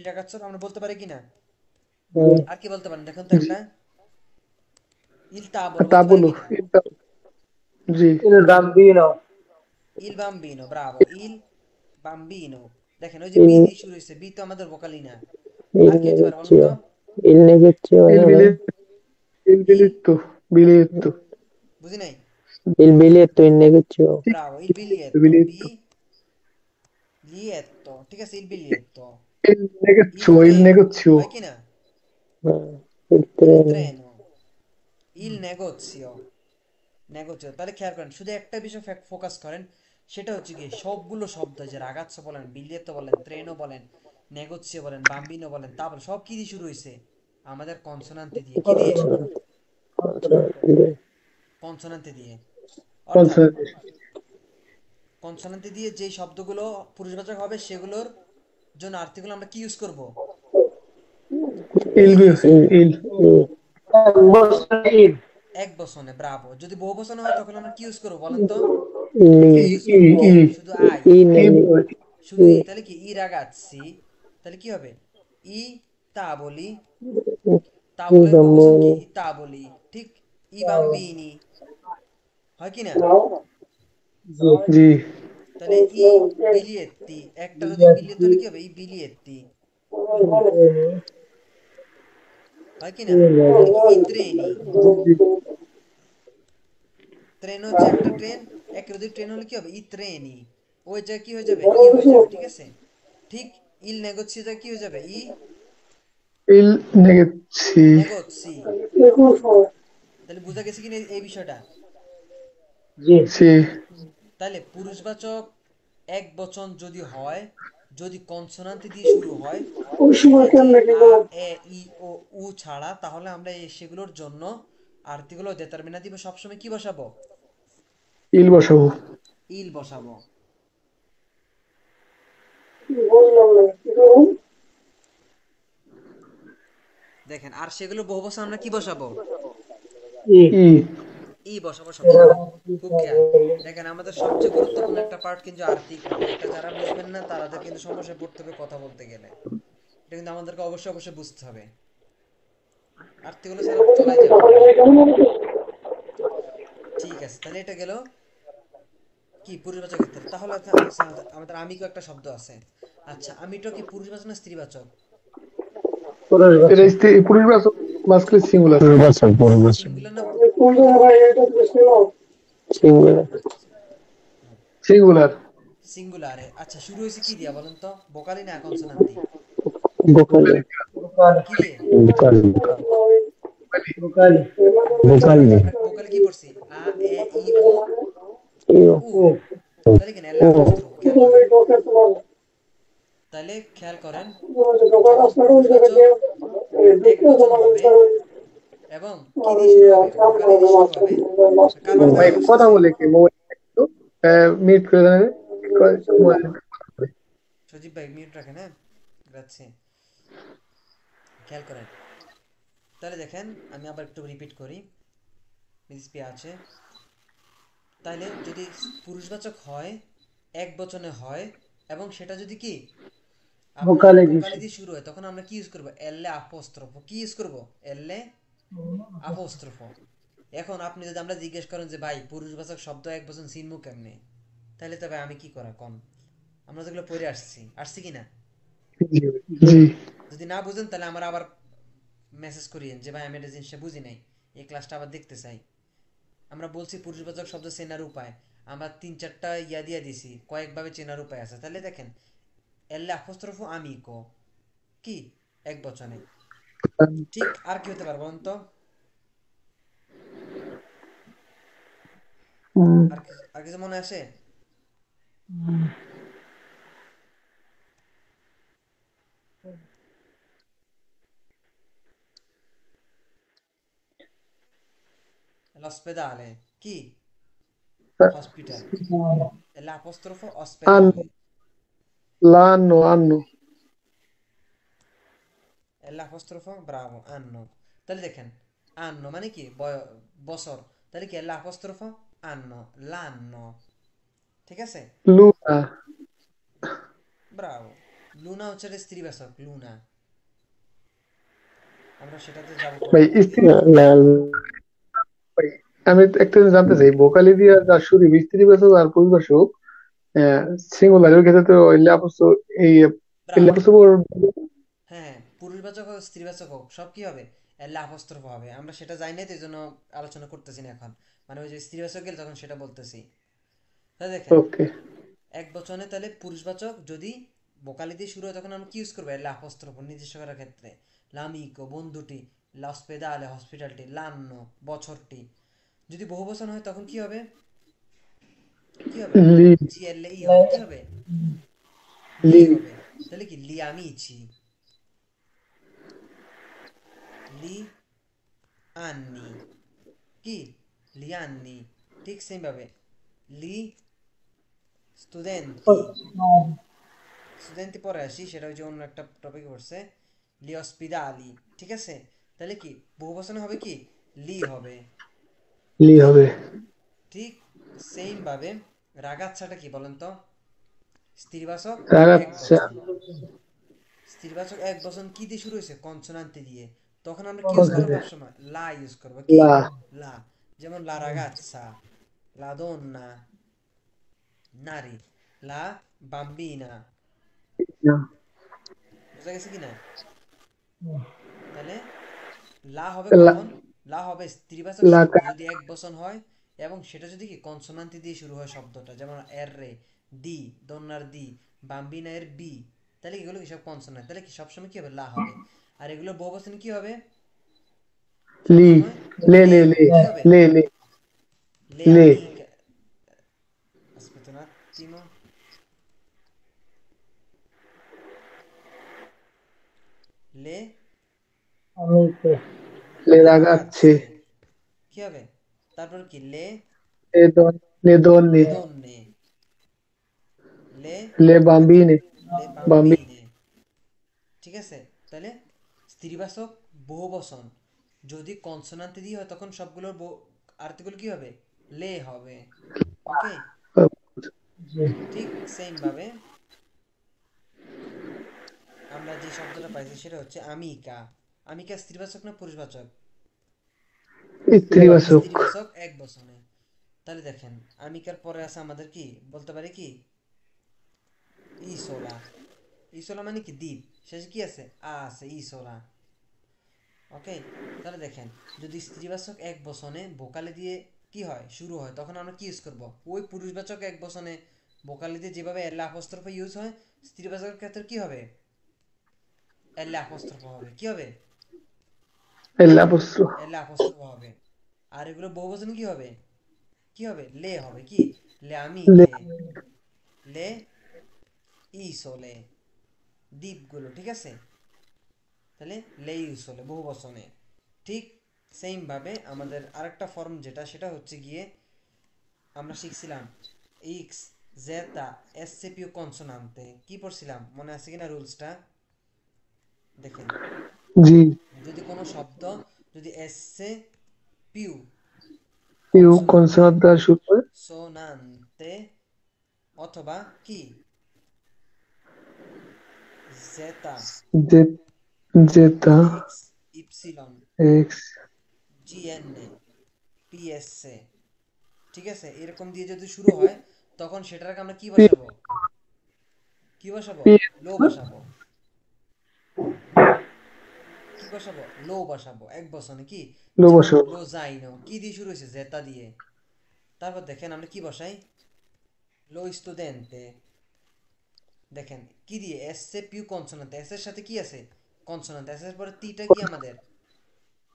রাগাচ্ছ আমরা বলতে পারি কিনা? হ্যাঁ, আর কি বলতে পারেন দেখুন তো একটা? ইল তাবলো তা বলতে পারি বলো কিনা? জি Il bambino. ইল বাম্বিনো, ব্রাভো, ইল বাম্বিনো। দেখেন ওই যে বি ইল দিয়ে শুরু হয়েছে, বি তো আমাদের ভোকালি না। ইল আর কি হতে পারে বলেন নেগেচিও তো? ইল নেগেচিও ইল ইল বিলিetto বিলিetto বুঝি নাই। il biglietto in negoziò bravo, ইল বিলিয়েত্তো, বি বিলিetto লিয়েত্তো, ঠিক আছে, ইল বিলিয়েত্তো। ইল il ট্রেনো negozio হয় কিনা? il ইল treno ট্রেনো, ইল নেগোজিও, তাহলে খেয়াল করেন, শুধু একটা বিষয় ফোকাস করেন, সেটা হচ্ছে কি সবগুলো শব্দ যে রাগাচ্ছ বলেন, বিলিয়েত্তো বলেন, ট্রেনো বলেন, নেগোজিও বলেন, বাম্বিনো বলেন, তা বলেন, সব কি দিয়ে শুরু হয়েছে? আমাদের কনসোনান্তি দিয়ে। কি দিয়ে? consonante কনসোনান্তি দিয়ে। অর্থাৎ consonante কনসোনান্তি দিয়ে যেই শব্দগুলো পুরুষবাচক হবে সেগুলোর জন্য আর্টিকেল আমরা কি ইউজ করব? ইল ইউজ করব। il Il. এক বচনে, ব্রাভো। যদি বহু বচনে হয় তখন আমরা কি ইউজ করব বলেন তো? কি il ইউজ করব? i শুধু আই, i i nel শুধু i ই। তাহলে কি ই রাগাচ্ছি, তাহলে কি হবে? ই তাবলি, i তাবলের বহুবচন কি? bambini ই তাবলি, ঠিক? ই বাম্বিনি, হয় কি না? জি তাহলে ই বিলিয়েত্তি, একটার অধিক বিলিয়েত্তি হলে কি হবে? ই বিলিয়েত্তি, হয় কি না? তাহলে কি ই ট্রেনি, ট্রেন হচ্ছে একটা ট্রেন, একের অধিক ট্রেন হলে কি হবে? ই ট্রেনি। ওই জায়গায় কি হয়ে যাবে? ই হয়ে যাবে, ঠিক আছে? ঠিক ইল নেগোসি জায়গায় কি হয়ে যাবে? ই il negozi নেগোসি। তাহলে বুঝা গেছে কিনা এই বিষয়টা? sì তাহলে পুরুষবাচক এক বচন যদি হয়, যদি কনসোনান্তি দিয়ে শুরু হয়, এই যে আ এ ই ও উ ছাড়া, তাহলে আমরা সেগুলোর জন্য আর্টিকেল ও ডিটারমিনেটিভ সবসময় কি বসাবো? il বসাবো ইল বসাবো। দেখেন, আর সেগুলো বহু বছর আমরা কি বসাবো? i ই বসাবো সবসময়। খুব খেয়াল। দেখেন আমাদের সবচেয়ে গুরুত্বপূর্ণ একটা পার্ট কিন্তু আর্টিকেল। এটা যারা বুঝবেন না তাদের কিন্তু সমস্যায় পড়তে হবে কথা বলতে গেলে। এটা কিন্তু আমাদেরকে অবশ্যই বুঝতে হবে। আর্টিকেল ছাড়া চলাই যাবে না। ঠিক আছে, তাহলে এটা গেল কি পুরুষবাচক ক্ষেত্রে। তাহলে আচ্ছা, আমাদের আমিকও একটা শব্দ আছে। আচ্ছা, আমিটা কি পুরুষবাচক না স্ত্রীবাচক? এটা পুরুষবাচক মাস্কুলিন সিঙ্গুলার সিঙ্গুলার না singola সিঙ্গুলার সিঙ্গুলারে? আচ্ছা, শুরু হয়েছে কি দিয়া বলেন তো? ভোকালি না কনসোনান্তি? vocale কি দিয়ে? ভোকালি কি পড়ছি? আ এ ই ও io উ। তাহলে কি এল অপস্ট্রোফ, খেয়াল করেন। তাহলে খেয়াল করেন, যখন পুরুষবাচক এক বচন হবে এবং কি দিয়ে শুরু হবে? ভোকালি দিয়ে শুরু হবে। কার বারবার ভাই আওয়াজ কথা আসতেছে? বলে কি মোবাইল একটু মিউট করে দেন মোবাইল সজীব ভাই মিউট রাখেন, হ্যাঁ? যাচ্ছে, খেয়াল করেন। তাহলে দেখেন, আমি আবার একটু রিপিট করি, মিসপি আছে। তাহলে যদি পুরুষবাচক হয়, এক বচনে হয়, এবং সেটা যদি কি আপনার ভোকালি দিয়ে শুরু হয়, তখন আমরা কি ইউজ করব? এলে আপোস্ট্রোফ। কি ইউজ করব? এলে আপোস্ট্রোফ। এখন আপনি যদি আমরা জিজ্ঞেস করেন যে ভাই পুরুষবাচক শব্দ এক বচন চিনমু কেমনে, তাহলে তবে আমি কি করা কম? আমরা যেগুলো পড়ে আসছি কি না? জি যদি না বুঝেন তাহলে আমরা আবার মেসেজ করিয়েন যে ভাই আমি এটা জিনিসটা বুঝি নাই, এই ক্লাসটা আবার দেখতে চাই। আমরা বলছি পুরুষবাচক শব্দ চেনার উপায়, আমরা 3-4টা ইয়া দিয়ে দিছি, কয়েকভাবে চেনার উপায় আছে। তাহলে দেখেন, el apóstrofo amico কি এক বচনে ঠিক আর কি হতে পারে বলুন তো আর কিছু মনে আসে l'ospedale কি hospital el apóstrofo Anno, ospedale anno. el apóstrofo bravo anno তাহলে দেখেন anno মানে কি বছর তাহলে কি el apóstrofo anno l'anno ঠিক আছে Luna. ব্রাভো লুনা হচ্ছে স্ত্রীবাচক লুনা আমরা সেটাতে যাব ভাই পরে ভাই, আমি একটা জিনিস জানতে চাই ভোকালি দিয়া যা শুরু স্ত্রীবাচক আর পুরুষবাচক সিঙ্গুলারের ক্ষেত্রে তো এই ব্রাভো লেপাসো হ্যাঁ পুরুষবাচক হোক স্ত্রীবাচক হোক সব কি হবে এল আপস্ট্রফ হবে আমরা সেটা জানি না তো এই জন্য আলোচনা করতেছি না এখন মানে ওই যে স্ত্রীবাচক গেলে তখন সেটা বলতেছি তাহলে দেখেন ওকে এক বচনে তাহলে পুরুষবাচক যদি ভোকালি দিয়ে শুরু হয় তখন আমরা কি ইউজ করবো এল আপস্ট্রফ নির্দিষ্ট করার ক্ষেত্রে লামিকো বন্ধুটি লসপেদালে হসপিটালটি লান্ন বছরটি যদি বহু বচন হয় তখন কি হবে কি হবে লি জিএল ই হবে কি হবে লি লি হবে তাহলে কি লি আমিছি লি আন্নি কি লি আন্নি ঠিক সেম ভাবে লি স্টুডেন্টি স্টুডেন্টি পরে আসি সেটা হচ্ছে অন্য একটা টপিক পড়ছে লি অসপিদালি ঠিক আছে তাহলে কি বহু বচনে হবে কি লি হবে লি হবে ঠিক সেম ভাবে রাগাচ্ছাটা কি বলেন তো স্ত্রীবাচক এক রাগাচ্ছা বচন স্ত্রীবাচক এক বচন কি দিয়ে শুরু হয়েছে কনসোনান্ট দিয়ে তখন আমরা কি ইউজ করবো সবসময় লা ইউজ করবো কি লা লা যেমন লা রাগাচ্ছা লা দonna নারী লা বাম্বিনা বুঝা গেছে কিনা তাহলে লা হবে কখন লা হবে স্ত্রীবাচক লা শব্দ যদি এক বচন হয় এবং সেটা যদি কি কনসোনান্ট দিয়ে শুরু হয় শব্দটা যেমন এর রে ডি দন্নার ডি বাম্বিনা এর বি তাহলে এগুলো কি সব কনসোনান্ট তাহলে কি সবসময় কি হবে লা হবে আর এগুলো বহু বচনে কি হবে লি সবসময় লে লে লে হবে লে কি হবে লে লে le লে amiche aspetta un attimo le amiche, লে le রাগাচ্ছে ragazze কি হবে তারপর কি লে দন লে দন্নে le donne le লে বাম্বিনে le বাম্বি bambine ঠিক আছে তাহলে স্ত্রীবাচক বহুবচন যদি কনসোনান্ট দিয়ে হয় তখন সবগুলোর আর্টিকেল কি হবে লে হবে ওকে ঠিক সেম ভাবে আমরা যে শব্দটা পাইছি সেটা হচ্ছে আমিকা আমিকা স্ত্রীবাচক না পুরুষবাচক স্ত্রীবাচক স্ত্রীবাচক এক বচনে তাহলে দেখেন আমিকার পরে আছে আমাদের কি বলতে পারি কি ইসোলা ইসোলা মানে কি দ্বীপ শেষে কি আছে আছে ইসোলা ওকে তাহলে দেখেন যদি স্ত্রীবাচক এক বচনে ভোকালে দিয়ে কি হয় শুরু হয় তখন আমরা কি ইউজ করব ওই পুরুষবাচক এক বচনে ভোকালে দিয়ে যেভাবে এল আপস্ট্রফ ইউজ হয় স্ত্রীবাচকের ক্ষেত্রে কি হবে এল আপস্ট্রফ হবে কি হবে এল আপস্ত্র এল আপস্ট্রফ হবে আর এগুলো বহুবচনে কি হবে কি হবে লে হবে কি লে লে আমিকে লে ইসোলে দ্বীপগুলো ঠিক আছে তাহলে লে ইসোলে বহু বচনে ঠিক সেম ভাবে আমাদের আরেকটা ফর্ম যেটা সেটা হচ্ছে গিয়ে আমরা শিখছিলাম এক্স জেতা এসসিপিউ কনসোনান্তে কি পড়ছিলাম মনে আছে কিনা রুলসটা দেখেন জি যদি কোনো শব্দ যদি এসসে পিউ ইউ কনসোনান্তে কনসোনান্ট দ্বারা শুরু হয় সোনান্তে অথবা কি জেতা যে জেতা এক্স ইপসিলন এক্স জিএনএ পিএসএ ঠিক আছে এরকম দিয়ে যদি শুরু হয় তখন সেটাকে আমরা কি বসাবো কি বসাবো পি লো বসাবো কি বসাবো লো বসাবো এক বচনে কি লো যেমন বসাবো লো যাইনো কি দিয়ে শুরু হয়েছে জেতা দিয়ে তারপর দেখেন আমরা কি বসাই লো স্টুডেন্টে দেখেন কি দিয়ে, S a pure consonant, S এর সাথে কি আছে, কনসোনান্ট, এস এর পরে টিটা কি আমাদের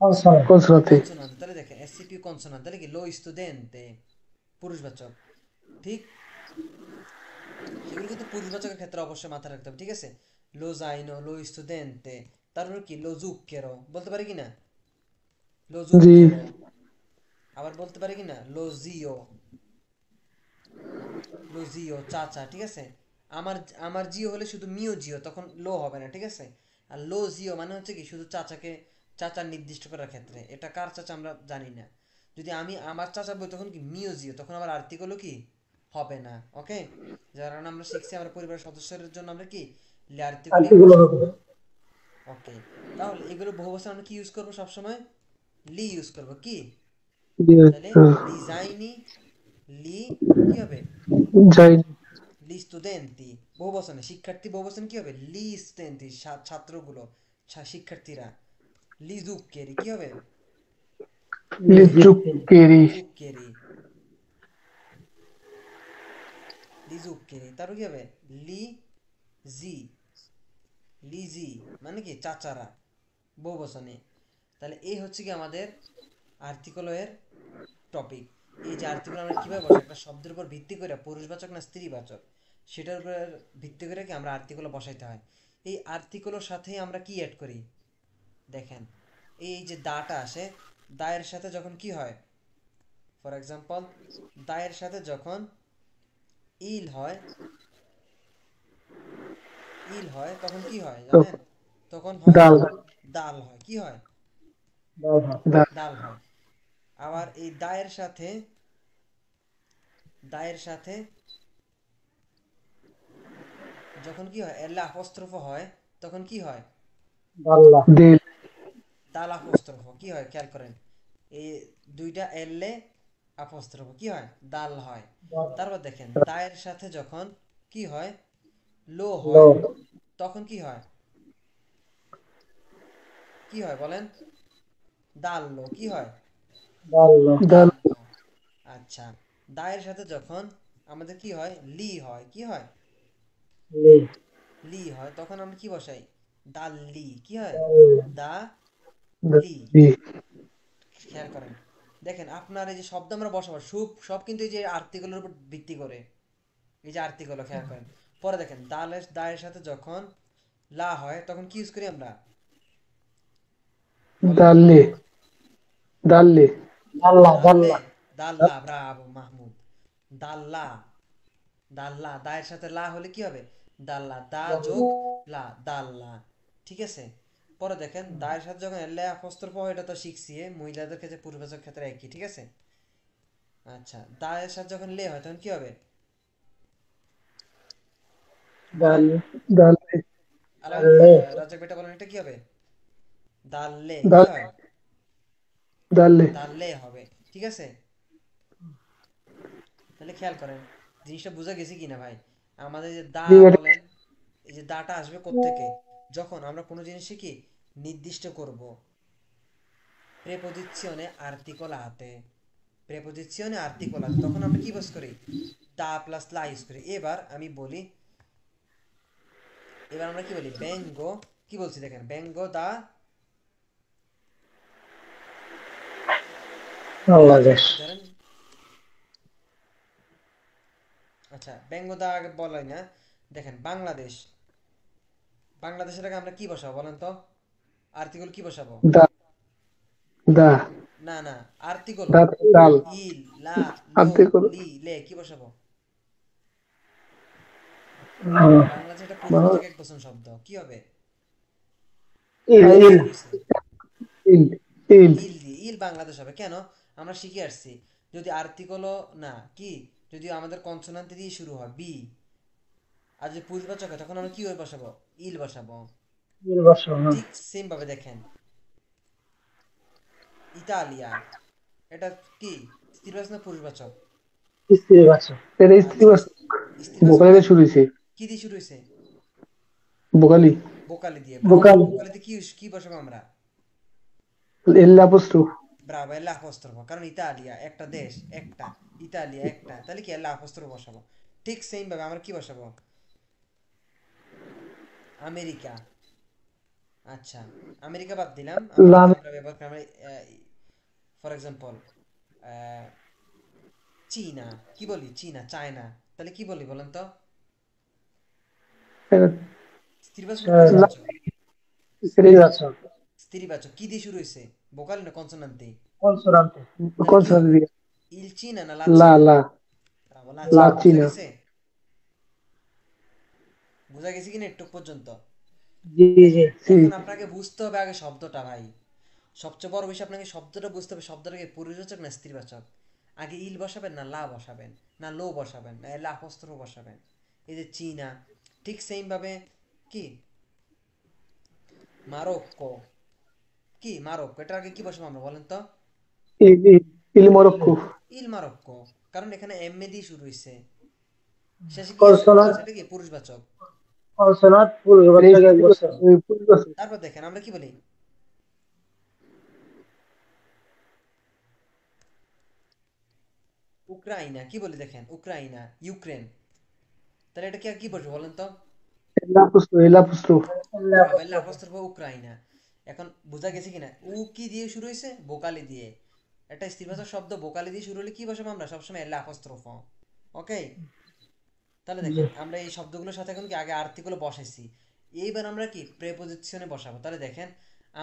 কনসোনেন্ট। কনসোনান্টে কনসোনান্ট। তাহলে দেখেন এস এ পিউ কনসোনান্ট, তাহলে কি লো স্টুডেন্টে, পুরুষবাচক। ঠিক, সেগুলো কিন্তু পুরুষবাচকের ক্ষেত্রে অবশ্যই মাথায় রাখতে হবে, ঠিক আছে। লো জাইনো, লো স্টুডেন্টে, তারপর কি লো জুক্কেরো বলতে পারি কি না, লো জি জুক্কেরো। আবার বলতে পারি কি না, লো জিও, লো জিও চাচা, ঠিক আছে। আমার আমার জিও হলে শুধু মিও জিও, তখন লো হবে না, ঠিক আছে। আর লো জিও মানে হচ্ছে কি শুধু চাচাকে, চাচার নির্দিষ্ট করার ক্ষেত্রে, এটা কার চাচা আমরা জানি না। যদি আমি আমার চাচা বলি তখন কি মিও জিও, তখন আবার আর্টিকেলও কি হবে না। ওকে, যার কারণে আমরা শিখছি আমরা পরিবারের সদস্যদের জন্য আমরা কি লি আর্টিকেলই আর্টিকুলো বসাবো। হবে। ওকে, তাহলে এগুলো বহু বছর আমরা কি ইউজ করবো সবসময়, লি ইউজ করবো কি, তাহলে ডিজাইনি লি কি হবে, যাই লি স্টুডেন্টি বহু বচনে, শিক্ষার্থী বহু বচনে কি হবে, লি স্টুডেন্টি ছাত্রগুলো, শিক্ষার্থীরা। লি জুক্কেরি কি হবে, লিচুকেরি জুক্কেরি, লি জুক্কেরি। তারপর কি হবে, লি জি, লি জি মানে কি চাচারা, বহু বচনে। তাহলে এই হচ্ছে কি আমাদের আর্টিকেল এর টপিক। এই যে আর্টিকেল আমরা কিভাবে বসাই, একটা শব্দের উপর ভিত্তি করে পুরুষবাচক না স্ত্রীবাচক, সেটার উপর ভিত্তি করে কি আমরা আর্টিকেল বসাইতে হয়। এই আর্টিকেলের সাথে আমরা কি অ্যাড করি, দেখেন এই যে দাটা আসে, দায়ের সাথে যখন কি হয়, ফর এক্সাম্পল দায়ের সাথে যখন ইল হয়, ইল হয় তখন কি হয় জানেন, তখন হয় ডাল দাল হয়, কি হয়, ডাল দাল হয়। আবার এই দায়ের সাথে, দায়ের সাথে যখন কি হয় এল আপস্ট্রফ হয়, তখন কি হয় বাল্লা। দিল দাল আপস্ট্রফ, কি হয় খেয়াল করেন, এই দুইটা এলে আপস্ট্রফ কি হয়, দাল হয়। তারপর দেখেন দায়ের সাথে যখন কি হয়, লো লো। হয়, তখন কি হয়, কি হয় বলেন, দাল লো, কি হয়, বাল্লা। ডাল দাল লো। আচ্ছা, দায়ের সাথে যখন আমাদের কি হয়, লি হয়, কি হয়, লি। লি হয়, তখন আমরা কি বসাই, দাল লি, কি হয়, বাল্লা। দা লি। জি খেয়াল করেন, দেখেন আপনার এই যে শব্দ আমরা বসাবো সব সব কিন্তু এই যে আর্টিকেলের উপর ভিত্তি করে, এই যে আর্টিকেল খেয়াল করেন। পরে দেখেন দালের দায়ের সাথে যখন লা হয় তখন কি ইউজ করি আমরা, বলেন, ডাললে ডাললে বাল্লা। দাল্লে, দাল্লা, ব্রাভো মাহমুদ, দাল্লা, দাল্লা, দায়ের সাথে লা হলে কি হবে, দাল্লা, দা যোগ লা, দাল্লা, ঠিক আছে। পরে দেখেন দায়ের সাথে যখন এলে আপস্ট্রফ হয়, এটা তো শিখছি মহিলাদের ক্ষেত্রে পুরুষবাচক ক্ষেত্রে একই, ঠিক আছে। আচ্ছা, দায়ের সাথে যখন লে হয় তখন কি হবে বলেন, ডাল। ডাললে আলামিন ডালে। রাজাক বেটা বলেন এটা কি হবে, দাল্লে, কি ডাল হয়, ডাললে দাল্লে হবে, ঠিক আছে। তাহলে খেয়াল করেন জিনিসটা বোঝা গেছে কিনা ভাই, আমাদের যে দা বলেন, এই যে দাটা আসবে কোত্থেকে, যখন আমরা কোনো জিনিসে কি নির্দিষ্ট করব, প্রেপোজিশনে আর্টিকল আতে, প্রেপোজিশনে আর্টিকল আতে, তখন আমরা কি ইউজ করি, দা প্লাস লা ইউজ করি। এবার আমি বলি, এবার আমরা কি বলি, ব্যঙ্গ, কি বলছি দেখেন, ব্যঙ্গ দা, বাংলাদেশ। ধরেন, আচ্ছা ব্যঙ্গ দা আগে বলাই না, দেখেন বাংলাদেশ, বাংলাদেশের আগে আমরা কি বসাবো বলেন তো, আর্টিকেল কি বসাবো, দা দা না না, আর্টিকেল, দা ডাল ইল, লা, লো, আর্ধেক করে লি, লে, কি বসাবো, আহ, বাংলাদেশ এটা পুরুষবাচক এক বচন শব্দ, কি হবে, ইল। ইল। কি হইছে? ইল ইল ইল দিয়ে, ইল বাংলাদেশ হবে কেন, আমরা শিখে আসছি যদি আর্টিকেলও না কি, যদি আমাদের কনসোনান্ট দিয়ে শুরু হয় বি, আর যদি পুরুষবাচক হয় তখন আমরা কি ওই বসাবো, ইল বসাবো। ইল বসো। হ্যাঁ। ঠিক সেম ভাবে দেখেন ইতালিয়া, এটা কি স্ত্রীবাচক না পুরুষবাচক, স্ত্রী বাচ্চা। এটা স্ত্রী আচ্ছা স্ত্রীবাচক ভোকালি না, দিয়ে শুরু হয়েছে কি দিয়ে শুরু হয়েছে, ভোকালি বোকালি দিয়ে, ব্রাভো, ভোকাল। বোকালিতে কি কি বসাবো আমরা, এল আপস্ট্রফ ব্রাভো, এল্লা আপস্ট্রফ, কারণ ইতালিয়া একটা দেশ, একটা ইতালিয়া একটা, তাহলে কি এল্লা আপস্ট্রফ বসাবো। ঠিক সেম ভাবে আমরা কি বসাবো, আমেরিকা। আচ্ছা, আমেরিকা বাদ দিলাম, লাম আমরা ব্যবহার করি ফর এক্সাম্পল চীনা, কি বলি? চীনা, চায়না, তাহলে কি বলি বলেন তো? স্ত্রীবাচক না পুরুষবাচক? স্ত্রীবাচক। স্ত্রীবাচক। কি দিয়ে শুরু হয়েছে? ভোকাল না কনসোনান্ট দিয়ে? কনসোনান্টে। তাহলে কি কনসোনান্ট হবে? দিয়ে ইল চীনা না লা লা চীনা? লা লা লা চীনা। বুঝা চীনা। গেছে? বুঝা গেছে কিনা একটু পর্যন্ত? জি জি। জি এখন আপনাকে বুঝতে হবে আগে শব্দটা ভাই। সবচেয়ে বড় বিষয় আপনাকে শব্দটা বুঝতে হবে। শব্দটাকে পুরুষবাচক না স্ত্রীবাচক? আগে ইল বসাবেন না লা বসাবেন, না লো বসাবেন, না লা অপস্ট্রফ বসাবেন? এই যে চীনা, ঠিক সেম ভাবে কি মারক্কো, কি মারক্কো, এটার আগে কি বসাবো আমরা বলেন তো? ইল মরক্কো। ইল মারক্কো, কারণ এখানে এম এ দিয়ে শুরু হয়েছে, শেষে কি এস কনসোনান্ট। আছে, এটা কি পুরুষবাচক? কনসোনান্ট পুরুষবাচক এক বছর। তারপর দেখেন আমরা কি বলি? উক্রাইনা, কি বলি দেখেন? উক্রাইনা, ইউক্রেন। তাহলে এটা কি আর কি বলবো বলেন তো? এলাপুস্তো। বেল্লা অপস্ট্রফ উক্রাইনা। এখন বোঝা গেছে কিনা? উ কি দিয়ে শুরু হয়েছে? বোকালি দিয়ে। একটা স্ত্রীবাচক শব্দ বোকালি দিয়ে শুরু হলে কি বসাবো আমরা সবসময়? এল্লা অপস্ট্রফ। ওকে, তাহলে দেখেন আমরা এই শব্দগুলোর সাথে এখন কি আগে আর্টিকেল বসাইছি, এইবার আমরা কি প্রেপোজিশনে বসাবো। তাহলে দেখেন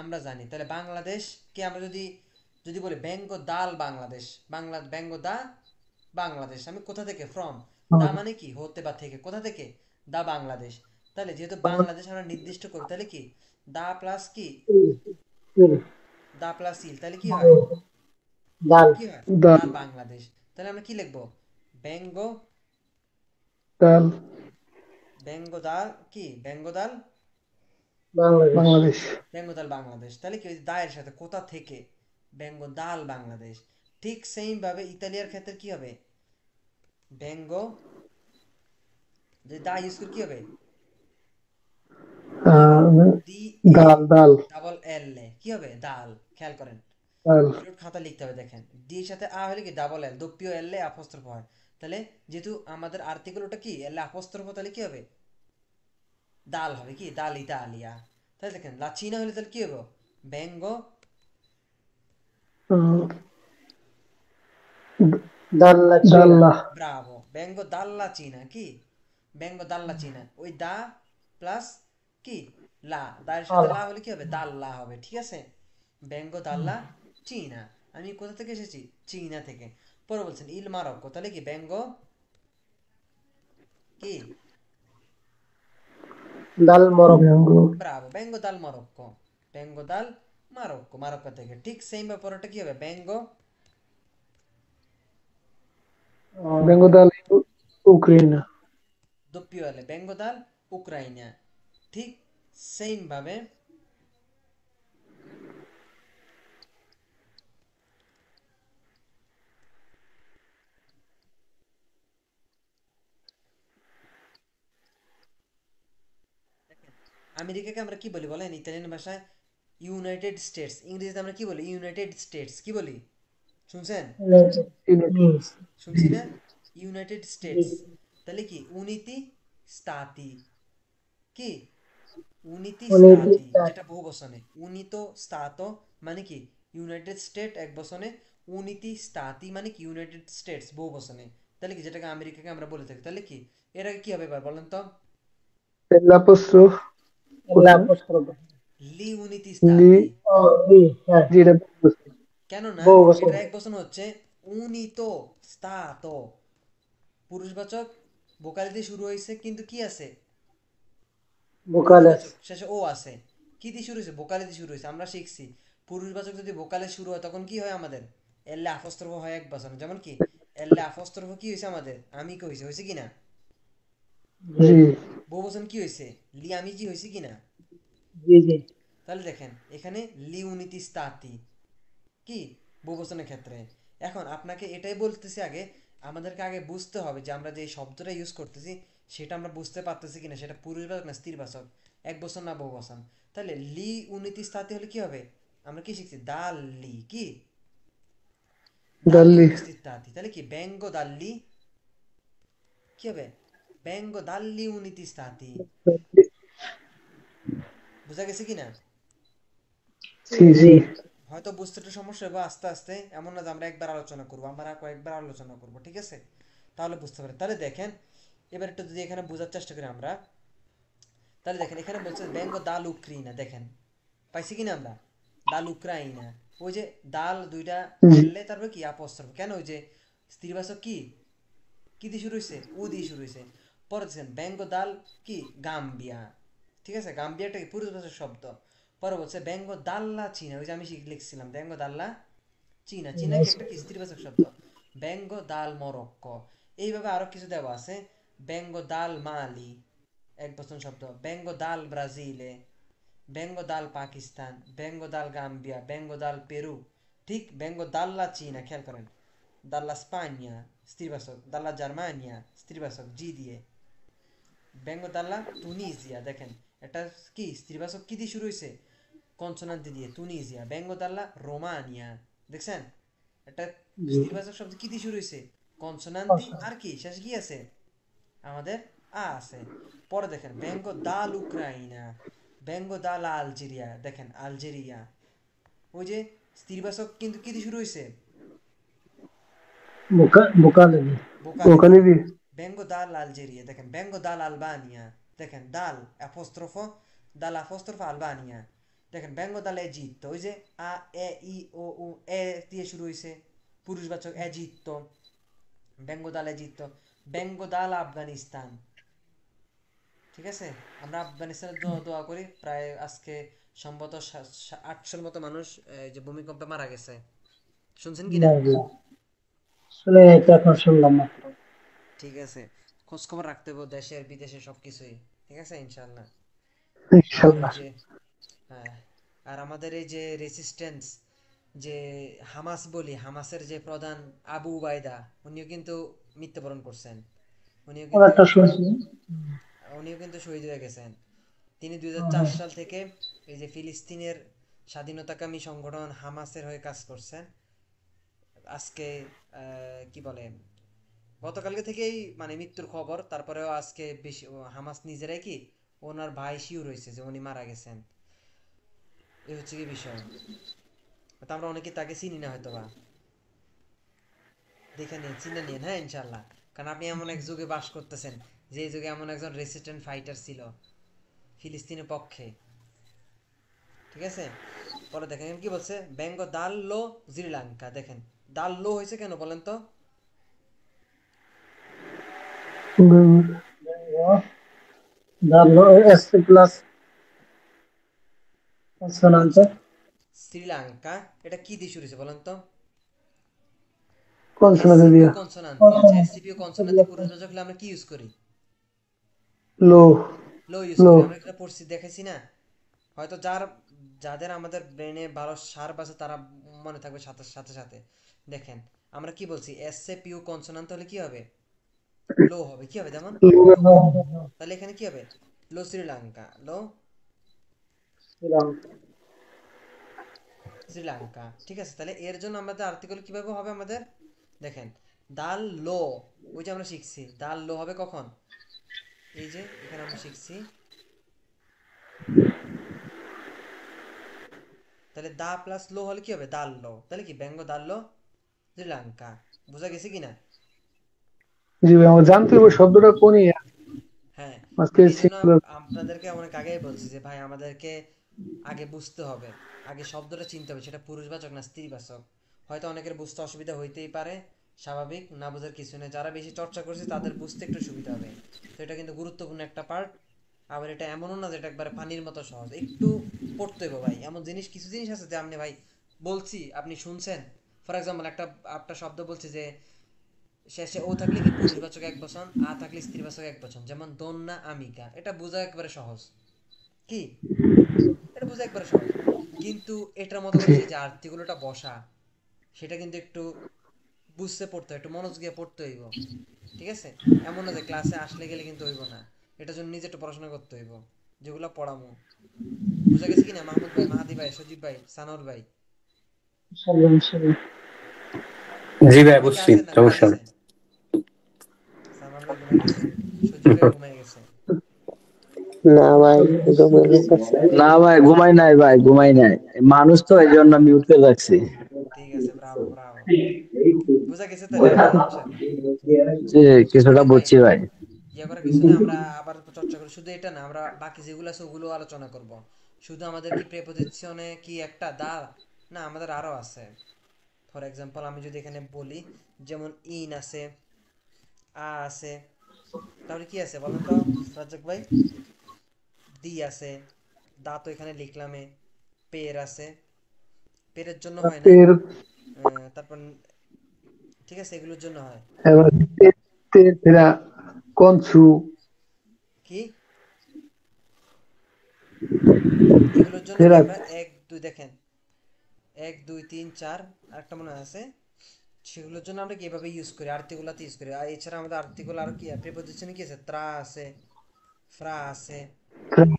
আমরা জানি, তাহলে বাংলাদেশ কে আমরা যদি যদি বলি ব্যঙ্গ দাল বাংলাদেশ, বাংলা ব্যঙ্গ দা বাংলাদেশ, আমি কোথা থেকে? ফ্রম। দা মানে কি? হতে বা থেকে। কোথা থেকে? দা বাংলাদেশ। তাহলে যেহেতু বাংলাদেশ আমরা নির্দিষ্ট করি, তাহলে কি দা প্লাস কি দা প্লাস ইল, তাহলে কি হয়? ডাল। কি হয়? দাল দাল বাংলাদেশ। তাহলে আমরা কি লিখবো? ব্যঙ্গ দাল ব্যঙ্গদাল কি? ব্যঙ্গদাল বাংলাদেশ। বাংলাদেশ। বেঙ্গদাল বাংলাদেশ। তাহলে কি ওই দায়ের সাথে কোথা থেকে? বেঙ্গদাল বাংলাদেশ। ঠিক সেম ভাবে ইতালিয়ার ক্ষেত্রে কি হবে? বেঙ্গ, যে দা ইউজ করে কি হবে? আহ, ডি এ দাল দাল ডাবল এল এ কি হবে? দাল। খেয়াল করেন, দাল। নোট খাতা লিখতে হবে। দেখেন ডি এর সাথে আ হলে কি ডাবল এল, দপ্পিও এল এ আপস্ট্রফ হয়। তাহলে যেহেতু আমাদের আর্টিকেল ওটা কি এল আপস্ট্রফ, তাহলে কি হবে? দাল হবে। কি? দাল ইতালিয়া। তাহলে দেখেন লাচিনা হলে তাহলে কি হবে? বেঙ্গ আহ, ডাল্লা চীনা। দাল্লা ব্রাভো, ব্যঙ্গ দাল্লা চীনা। কি? ব্যঙ্গ দাল্লা চীনা। ওই দা প্লাস কি লা, দায়ের সাথে লা হলে কি হবে? দাল্লা হবে। ঠিক আছে, ব্যঙ্গ দাল্লা চীনা। আমি কোথা থেকে এসেছি? চীনা থেকে। পরে বলছেন ইল মারক্কো, তাহলে কি ব্যঙ্গ কি ডাল মরক্কো। ব্যঙ্গ ব্রাভো, ব্যঙ্গ দাল মরক্কো। ব্যঙ্গ দাল মারক্কো, মারক্কো থেকে। ঠিক সেম ব্যাপারটা কি হবে? ব্যঙ্গ ব্যঙ্গ দাল ইউক্রেন। দপ্পিও এলে ব্যঙ্গ দাল উক্রাইনা। ঠিক সেম ভাবে আমেরিকাকে আমরা কি বলি বলেন ইতালিয়ান ভাষায়? United states. ইংরেজিতে আমরা কি বলি? United states. কি বলি? শুনছেন? শুনছি না? United states. তাহলে কি উনিতি স্তাতি। কি? উনিতি স্তাতি, যেটা বহু বচনে উনিতো স্তাতো মানে কি ইউনাইটেড স্টেট এক বচনে, উনিতি স্তাতি মানে কি ইউনাইটেড স্টেটস বহু বচনে। তাহলে কি যেটাকে আমেরিকাকে আমরা বলে থাকি, তাহলে কি এর আগে কি হবে এবার বলেন তো? এলাপুস্তো লি উনিতি লি স্তাতি। যেটা কেননা বহু বচন। এটা এক বচন হচ্ছে উনিতো স্তাতো, পুরুষবাচক ভোকাল দিয়ে শুরু হয়েছে, কিন্তু কি আছে? ভোকালেস। পুরুষবাচক শেষে ও আছে। কি দিয়ে শুরু হয়েছে? ভোকালে দিয়ে শুরু হয়েছে। আমরা শিখছি পুরুষবাচক যদি ভোকালে শুরু হয় তখন কি হয় আমাদের? এল্লে আপস্ট্রফ হয় এক বচনে। যেমন কি এল্লে আপস্ট্রফ কি হয়েছে আমাদের? আমি কি হয়েছে? হয়েছে কিনা? জি বহুবচন কি হয়েছে? লি আমি জি হয়েছে কিনা? জি জি। তাহলে দেখেন এখানে লি উনিতি স্তাতি কি বহুবচনের ক্ষেত্রে। এখন আপনাকে এটাই বলতেছি, আগে আমাদেরকে আগে বুঝতে হবে যে আমরা যে শব্দটা ইউজ করতেছি সেটা আমরা বুঝতে পারতেছি কিনা, সেটা পুরুষবাচক না স্ত্রীবাচক, এক বচন না বহুবচন। তাহলে লি উনিতি স্তাতি হলে কি হবে? আমরা কি শিখছি? দাল্লি। কি? দাল্লি দাল্লি উনিতি স্তাতি। তাহলে কি ব্যঙ্গ দাল্লি কি হবে? ব্যঙ্গ দাল্লি উনিতি স্তাতি। বুঝা গেছে কিনা? জি জি জি হয়তো বুঝতে একটু সমস্যা হবে আস্তে আস্তে, এমন না যে আমরা একবার আলোচনা করবো, আমরা কয়েকবার আলোচনা করবো, ঠিক আছে? তাহলে বুঝতে পারি। তাহলে দেখেন এবার একটু যদি এখানে বোঝার চেষ্টা করি আমরা, তাহলে দেখেন এখানে বলছে ব্যঙ্গ দাল উক্রিনা, দেখেন পাইছি কিনা আমরা? দাল উক্রাইনা, ওই যে দাল দুইটা জি এলে তারপর কি আপস্ট্রফ, কেন? ওই যে স্ত্রীবাচক কি কি দিয়ে শুরু হয়েছে? ও দিয়ে শুরু হয়েছে। পরে দেখছেন ব্যঙ্গ দাল কি গাম্বিয়া, ঠিক আছে? গাম্বিয়া একটা কি পুরুষবাচক শব্দ। পরে বলছে ব্যঙ্গ দাল্লা চীনা, ওই যে আমি লিখছিলাম ব্যঙ্গ দাল্লা চীনা, চীনা কি একটা কি স্ত্রীবাচক শব্দ। ব্যঙ্গ দাল মরক্কো, এইভাবে আরো কিছু দেওয়া আছে। ব্যঙ্গ দাল মালি এক বচন শব্দ, ব্যঙ্গ দাল ব্রাজিলে, ব্যঙ্গ দাল পাকিস্তান, ব্যঙ্গ দাল গাম্বিয়া, ব্যঙ্গ দাল পেরু, ঠিক? ব্যঙ্গ দাল্লা চীনা, খেয়াল করেন। দাল্লা স্পানিয়া স্ত্রীবাচক, দাল্লা জার্মানিয়া স্ত্রীবাচক জি দিয়ে। ব্যঙ্গ দাল্লা তুনিজিয়া, দেখেন এটা কি স্ত্রীবাচক কি দিয়ে শুরু হয়েছে? কনসোনান্ট দিয়ে, তুনিজিয়া। ব্যঙ্গ দাল্লা রোমানিয়া, দেখছেন এটা স্ত্রীবাচক শব্দ কি দিয়ে শুরু হয়েছে? কনসোনান্ট দি, আর কি শেষে কি আছে আমাদের? আ আছে। পরে দেখেন ব্যঙ্গ দাল উক্রাইনা, ব্যঙ্গ দাল আলজেরিয়া, দেখেন আলজেরিয়া, ওই যে স্ত্রীবাচক কিন্তু কি দিয়ে শুরু হয়েছে? বোকালে বোকালি ওখানে দিয়ে। দি ব্যঙ্গ দাল আলজেরিয়া, দেখেন ব্যঙ্গ দাল আলবানিয়া, দেখেন দাল অ্যাপোস্ট্রোফ, দাল অ্যাপোস্ট্রোফ আলবানিয়া। দেখেন ব্যঙ্গ দাল এজিপ্ত, ওই যে আ এ ই ও উ এ দিয়ে শুরু হয়েছে, পুরুষবাচক এজিপ্ত, ব্যঙ্গ দাল এজিপ্ত। ব্যঙ্গ দাল আফগানিস্তান, ঠিক আছে? আমরা আফগানিস্তানের দোয়া করি, প্রায় আজকে সম্ভবত 800-র মতো মানুষ এই যে ভূমিকম্পে মারা গেছে, শুনছেন কি না? আসলে এটা এখন শুনলাম মাত্র। ঠিক আছে, খোঁজ খবর রাখতে হবে দেশের বিদেশের সবকিছুই, ঠিক আছে ইনশাল্লাহ। আর ওই ইনশাআল্লাহ। যে হ্যাঁ, আর আমাদের এই যে রেসিস্ট্যান্স, যে হামাস বলি, হামাসের যে প্রধান আবু উবাইদা, উনিও কিন্তু মৃত্যুবরণ করছেন। উনিও আর কিন্তু একটা শুনছি উনিও কিন্তু শহীদ হয়ে গেছেন। তিনি 2004 সাল থেকে এই যে ফিলিস্তিনের স্বাধীনতাকামী সংগঠন হামাসের হয়ে কাজ করছেন। আজকে কি বলে, গতকালকে থেকেই মানে মৃত্যুর খবর, তারপরেও আজকে বেশি হামাস নিজেরাই কি ওনার ভাই শিওর হয়েছে যে উনি মারা গেছেন। এই হচ্ছে কি বিষয়। তো আমরা অনেকে তাকে চিনি না হয়তো বা, দেখে নিন চিনে নিন, হ্যাঁ ইনশাল্লাহ। কারণ আপনি এমন এক যুগে বাস করতেছেন যে যুগে এমন একজন রেসিস্ট্যান্ট ফাইটার ছিল ফিলিস্তিনের পক্ষে, ঠিক আছে? পরে দেখেন কি বলছে, ব্যঙ্গ দাল লো শ্রীলঙ্কা, দেখেন দাল লো হয়েছে কেন বলেন তো? দাঁড়ালো এসসি প্লাস কনসোনান্টে আচ্ছা, শ্রীলঙ্কা এটা কি দিয়ে শুরু হয়েছে বলেন তো? কনসোনাতে এসসিপিও দিয়া কনসোনান্ট দিয়ে। আচ্ছা, এসসিপিও কনসোনান্ট দিয়ে পুরুষবাচক হলে আমরা কি ইউজ করি? লো লো ইউজ লো করি। আমরা এটা পড়ছি, দেখেছি না? হয়তো যাদের আমাদের ব্রেনে ভালো সার আছে তারা মনে থাকবে সাথে সাথে সাথে। দেখেন আমরা কি বলছি, এসসিপিও কনসোনান্ট হলে কি হবে? লো হবে। কি হবে যেমন? লো। তাহলে এখানে কি হবে? লো শ্রীলঙ্কা, লো শ্রীলঙ্কা, ঠিক আছে? তাহলে এর জন্য আমাদের আর্টিকেল কিভাবে হবে আমাদের? দেখেন দাল লো, ওই যে আমরা শিখছি দাল লো হবে কখন? এই যে এখানে আমরা শিখছি, তাহলে দা প্লাস লো হলে কি হবে? দাল লো। তাহলে কি ব্যঙ্গ দাল লো শ্রীলঙ্কা। বোঝা গেছে কিনা? জি ভাই, আমার জানতে হবে শব্দটা কোন ইয়া হ্যাঁ, আজকে এই জন্য সিঙ্গুলার। আপনাদেরকে অনেক আগেই বলছি যে ভাই আমাদেরকে আগে বুঝতে হবে, আগে শব্দটা চিনতে হবে সেটা পুরুষবাচক না স্ত্রীবাচক। হয়তো অনেকের বুঝতে অসুবিধা হইতেই পারে, স্বাভাবিক, না বোঝার কিছু নেই। যারা বেশি চর্চা করছে তাদের বুঝতে একটু সুবিধা হবে। তো এটা কিন্তু গুরুত্বপূর্ণ একটা পার্ট। আবার এটা এমনও না যে এটা একবারে পানির মতো সহজ, একটু পড়তে হবে ভাই। এমন জিনিস, কিছু জিনিস আছে যে আপনি ভাই বলছি আপনি শুনছেন, ফর এক্সাম্পল একটা একটা শব্দ বলছি যে শেষে ও থাকলে কি পুরুষবাচক এক বচন, আ থাকলে স্ত্রীবাচক এক বচন, যেমন দন্না আমিকা, এটা বোঝা একবারে সহজ। কি এটা বোঝা একবারে সহজ, কিন্তু এটার মতো করে জি সেই যে আর্টিকেলটা বসা, সেটা কিন্তু একটু বুঝতে পড়তে হয়, একটু মনোযোগ দিয়ে পড়তে হইব, ঠিক আছে? এমন না যে ক্লাসে আসলে গেলে কিন্তু হইব না, এটার জন্য নিজে একটু পড়াশোনা করতে হইব, যেগুলো পড়ামু। বুঝা গেছে কিনা মাহমুদ ভাই, মাহাদি ভাই, সজীব ভাই, সানোর ভাই? জি ভাই, অনেকে বুঝছি, আছেন না সমস্যা ক্লাসে? নেই। সানোর ভাই ঘুমাই গেছে, সজীব ভাই ঘুমাই গেছে। না ভাই, ঘুমের লোক আছে। না ভাই ঘুমাই নাই, ভাই ঘুমাই নাই, মানুষ তো এই জন্য মিউট করে রাখছি। ঠিক আছে, ব্রাভো ব্রাভো। বুঝা গেছে তাহলে বুঝছেন? যে কিছুটা ওকে ভাই, বুঝছি ভাই। ইয়ে করার কিছু না, আমরা আবার চর্চা করি। শুধু এটা না, আমরা বাকি যেগুলো আছে ওগুলো আলোচনা করব। শুধু আমাদের কি প্রেপোজিশনে কি একটা দা, না আমাদের আরো আছে। ফর এক্সাম্পল আমি যদি এখানে বলি, যেমন ইন আছে, আ আছে, তাহলে কি আছে বলেন তো রাজ্জাক ভাই? দি আছে, দা তো এখানে লিখলামে। পের আছে, পেরের জন্য হয় না। পের, তারপর ঠিক আছে, এগুলোর জন্য হয়। এবার তেরা, কনসু, কি এগুলোর জন্য কি ফেরাত। আমরা এক দুই দেখেন, 1 2 3 4 আরেকটা মনে আছে, সেগুলোর জন্য আমরা কি এভাবে ইউজ করি, আর্টিকুলাতে ইউজ করি। আর এছাড়া আমাদের আর্টিকুল আরো কি প্রিপোজিশনে কি আছে, ত্রা আছে, ফ্রা আছে,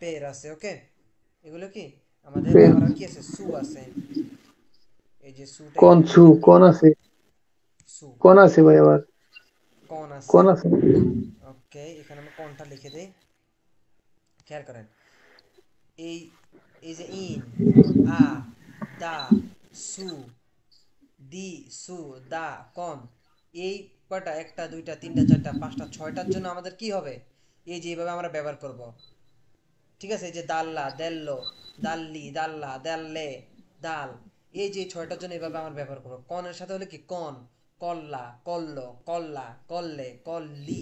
পের আছে। ওকে, এগুলো কি আমাদের। পের, আবার আর কি আছে, সু আছে। এই যে সুটা এখানে একটু কনসু, লিখি, কোন আছে, সু, কোন আছে ভাই আবার, কন আছে। কোন আছে। ওকে, এখানে আমরা কনটা লিখে দেই, খেয়াল করেন। এই এই যে ইন, আ, দা, সু, দি, সু, দা, কন, এই কয়টা, একটা দুইটা তিনটা চারটা পাঁচটা ছয়টার জন্য আমাদের কি হবে, এই যে এইভাবে আমরা ব্যবহার করব। ঠিক আছে, এই যে দাল্লা, দেল্লো, দাল্লি, দাল্লা, দেল্লে, দাল, এই যে ছয়টার জন্য এইভাবে আমরা ব্যবহার করবো। কনের সাথে হলে কি কন, কল্লা, কল্লো, কল্লা, কল্লে, কল্লি।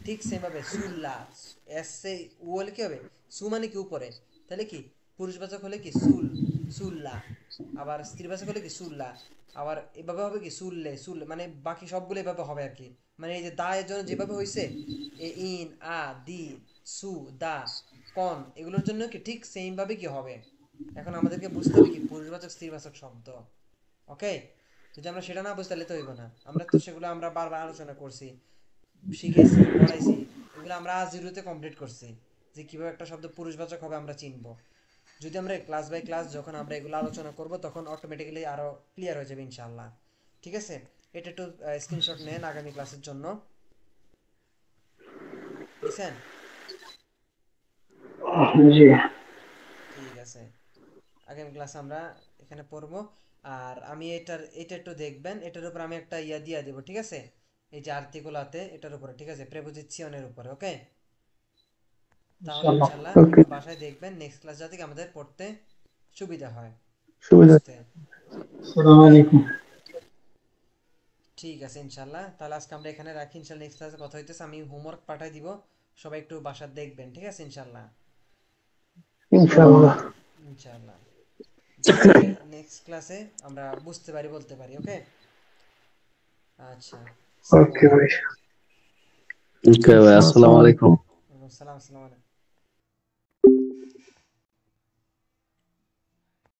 ঠিক সেম ভাবে সুল্লা, এসে উ হলে কি হবে, সু মানে কি উপরে, তাহলে কি পুরুষবাচক হলে কি সুল, সুল্লা। আবার স্ত্রীবাচক হলে কি সুল্লা। আবার এভাবে হবে কি সুললে, সুল, মানে বাকি সবগুলো এভাবে হবে আর কি। মানে এই যে দা এর জন্য যেভাবে হয়েছে, এ ইন, আ, দি, সু, দা, কন, এগুলোর জন্য কি ঠিক সেম ভাবে কি হবে। এখন আমাদেরকে বুঝতে হবে কি পুরুষবাচক স্ত্রীবাচক শব্দ। ওকে, যদি আমরা সেটা না বুঝতে তাহলে তো হইব না। আমরা তো সেগুলো আমরা বারবার আলোচনা করছি, শিখেছি, পড়াইছি, এগুলো আমরা আজ জিরোতে কমপ্লিট করছি, যে কিভাবে একটা শব্দ পুরুষবাচক হবে আমরা চিনবো। যদি আমরা ক্লাস বাই ক্লাস যখন আমরা এগুলো আলোচনা করব, তখন অটোমেটিক্যালি আরো ক্লিয়ার হয়ে যাবে ইনশাআল্লাহ। ঠিক আছে, এটা একটু স্ক্রিনশট নেন আগামী ক্লাসের জন্য। নিছেন? জি। ঠিক আছে, আগামী ক্লাস আমরা এখানে পড়বো। আর আমি এটা একটু দেখবেন, এটার উপর আমি একটা ইয়া দিয়া দেবো। ঠিক আছে, এই যে আর্টিকুলাতে এটার উপরে, ঠিক আছে, প্রেপোজিশনের উপরে। ওকে, তাহলে ইনশাআল্লাহ। ইনশাআল্লাহ ওকে, একটু বাসায় দেখবেন, নেক্সট ক্লাস যাতে আমাদের পড়তে সুবিধা হয়, সুবিধা। বুঝতে। আসসালামু ওকে, আলাইকুম। ঠিক আছে ইনশাআল্লাহ, তাহলে আজকে আমরা এখানে রাখি। ইনশাআল্লাহ নেক্সট ক্লাসে কথা হইতেছে, আমি হোমওয়ার্ক পাঠাই দিব, সবাই একটু বাসা দেখবেন। ঠিক আছে ইনশাআল্লাহ। ইনশাআল্লাহ। ইনশাআল্লাহ, যাতে নেক্সট ক্লাসে আমরা বুঝতে পারি, বলতে পারি। ওকে, আচ্ছা, আসসালামু ওকে ভাই। আলাইকুম। ওকে ভাই, আসসালামু আলাইকুম। ওয়ালাইকুম আসসালাম, আসসালামু আলাইকুম।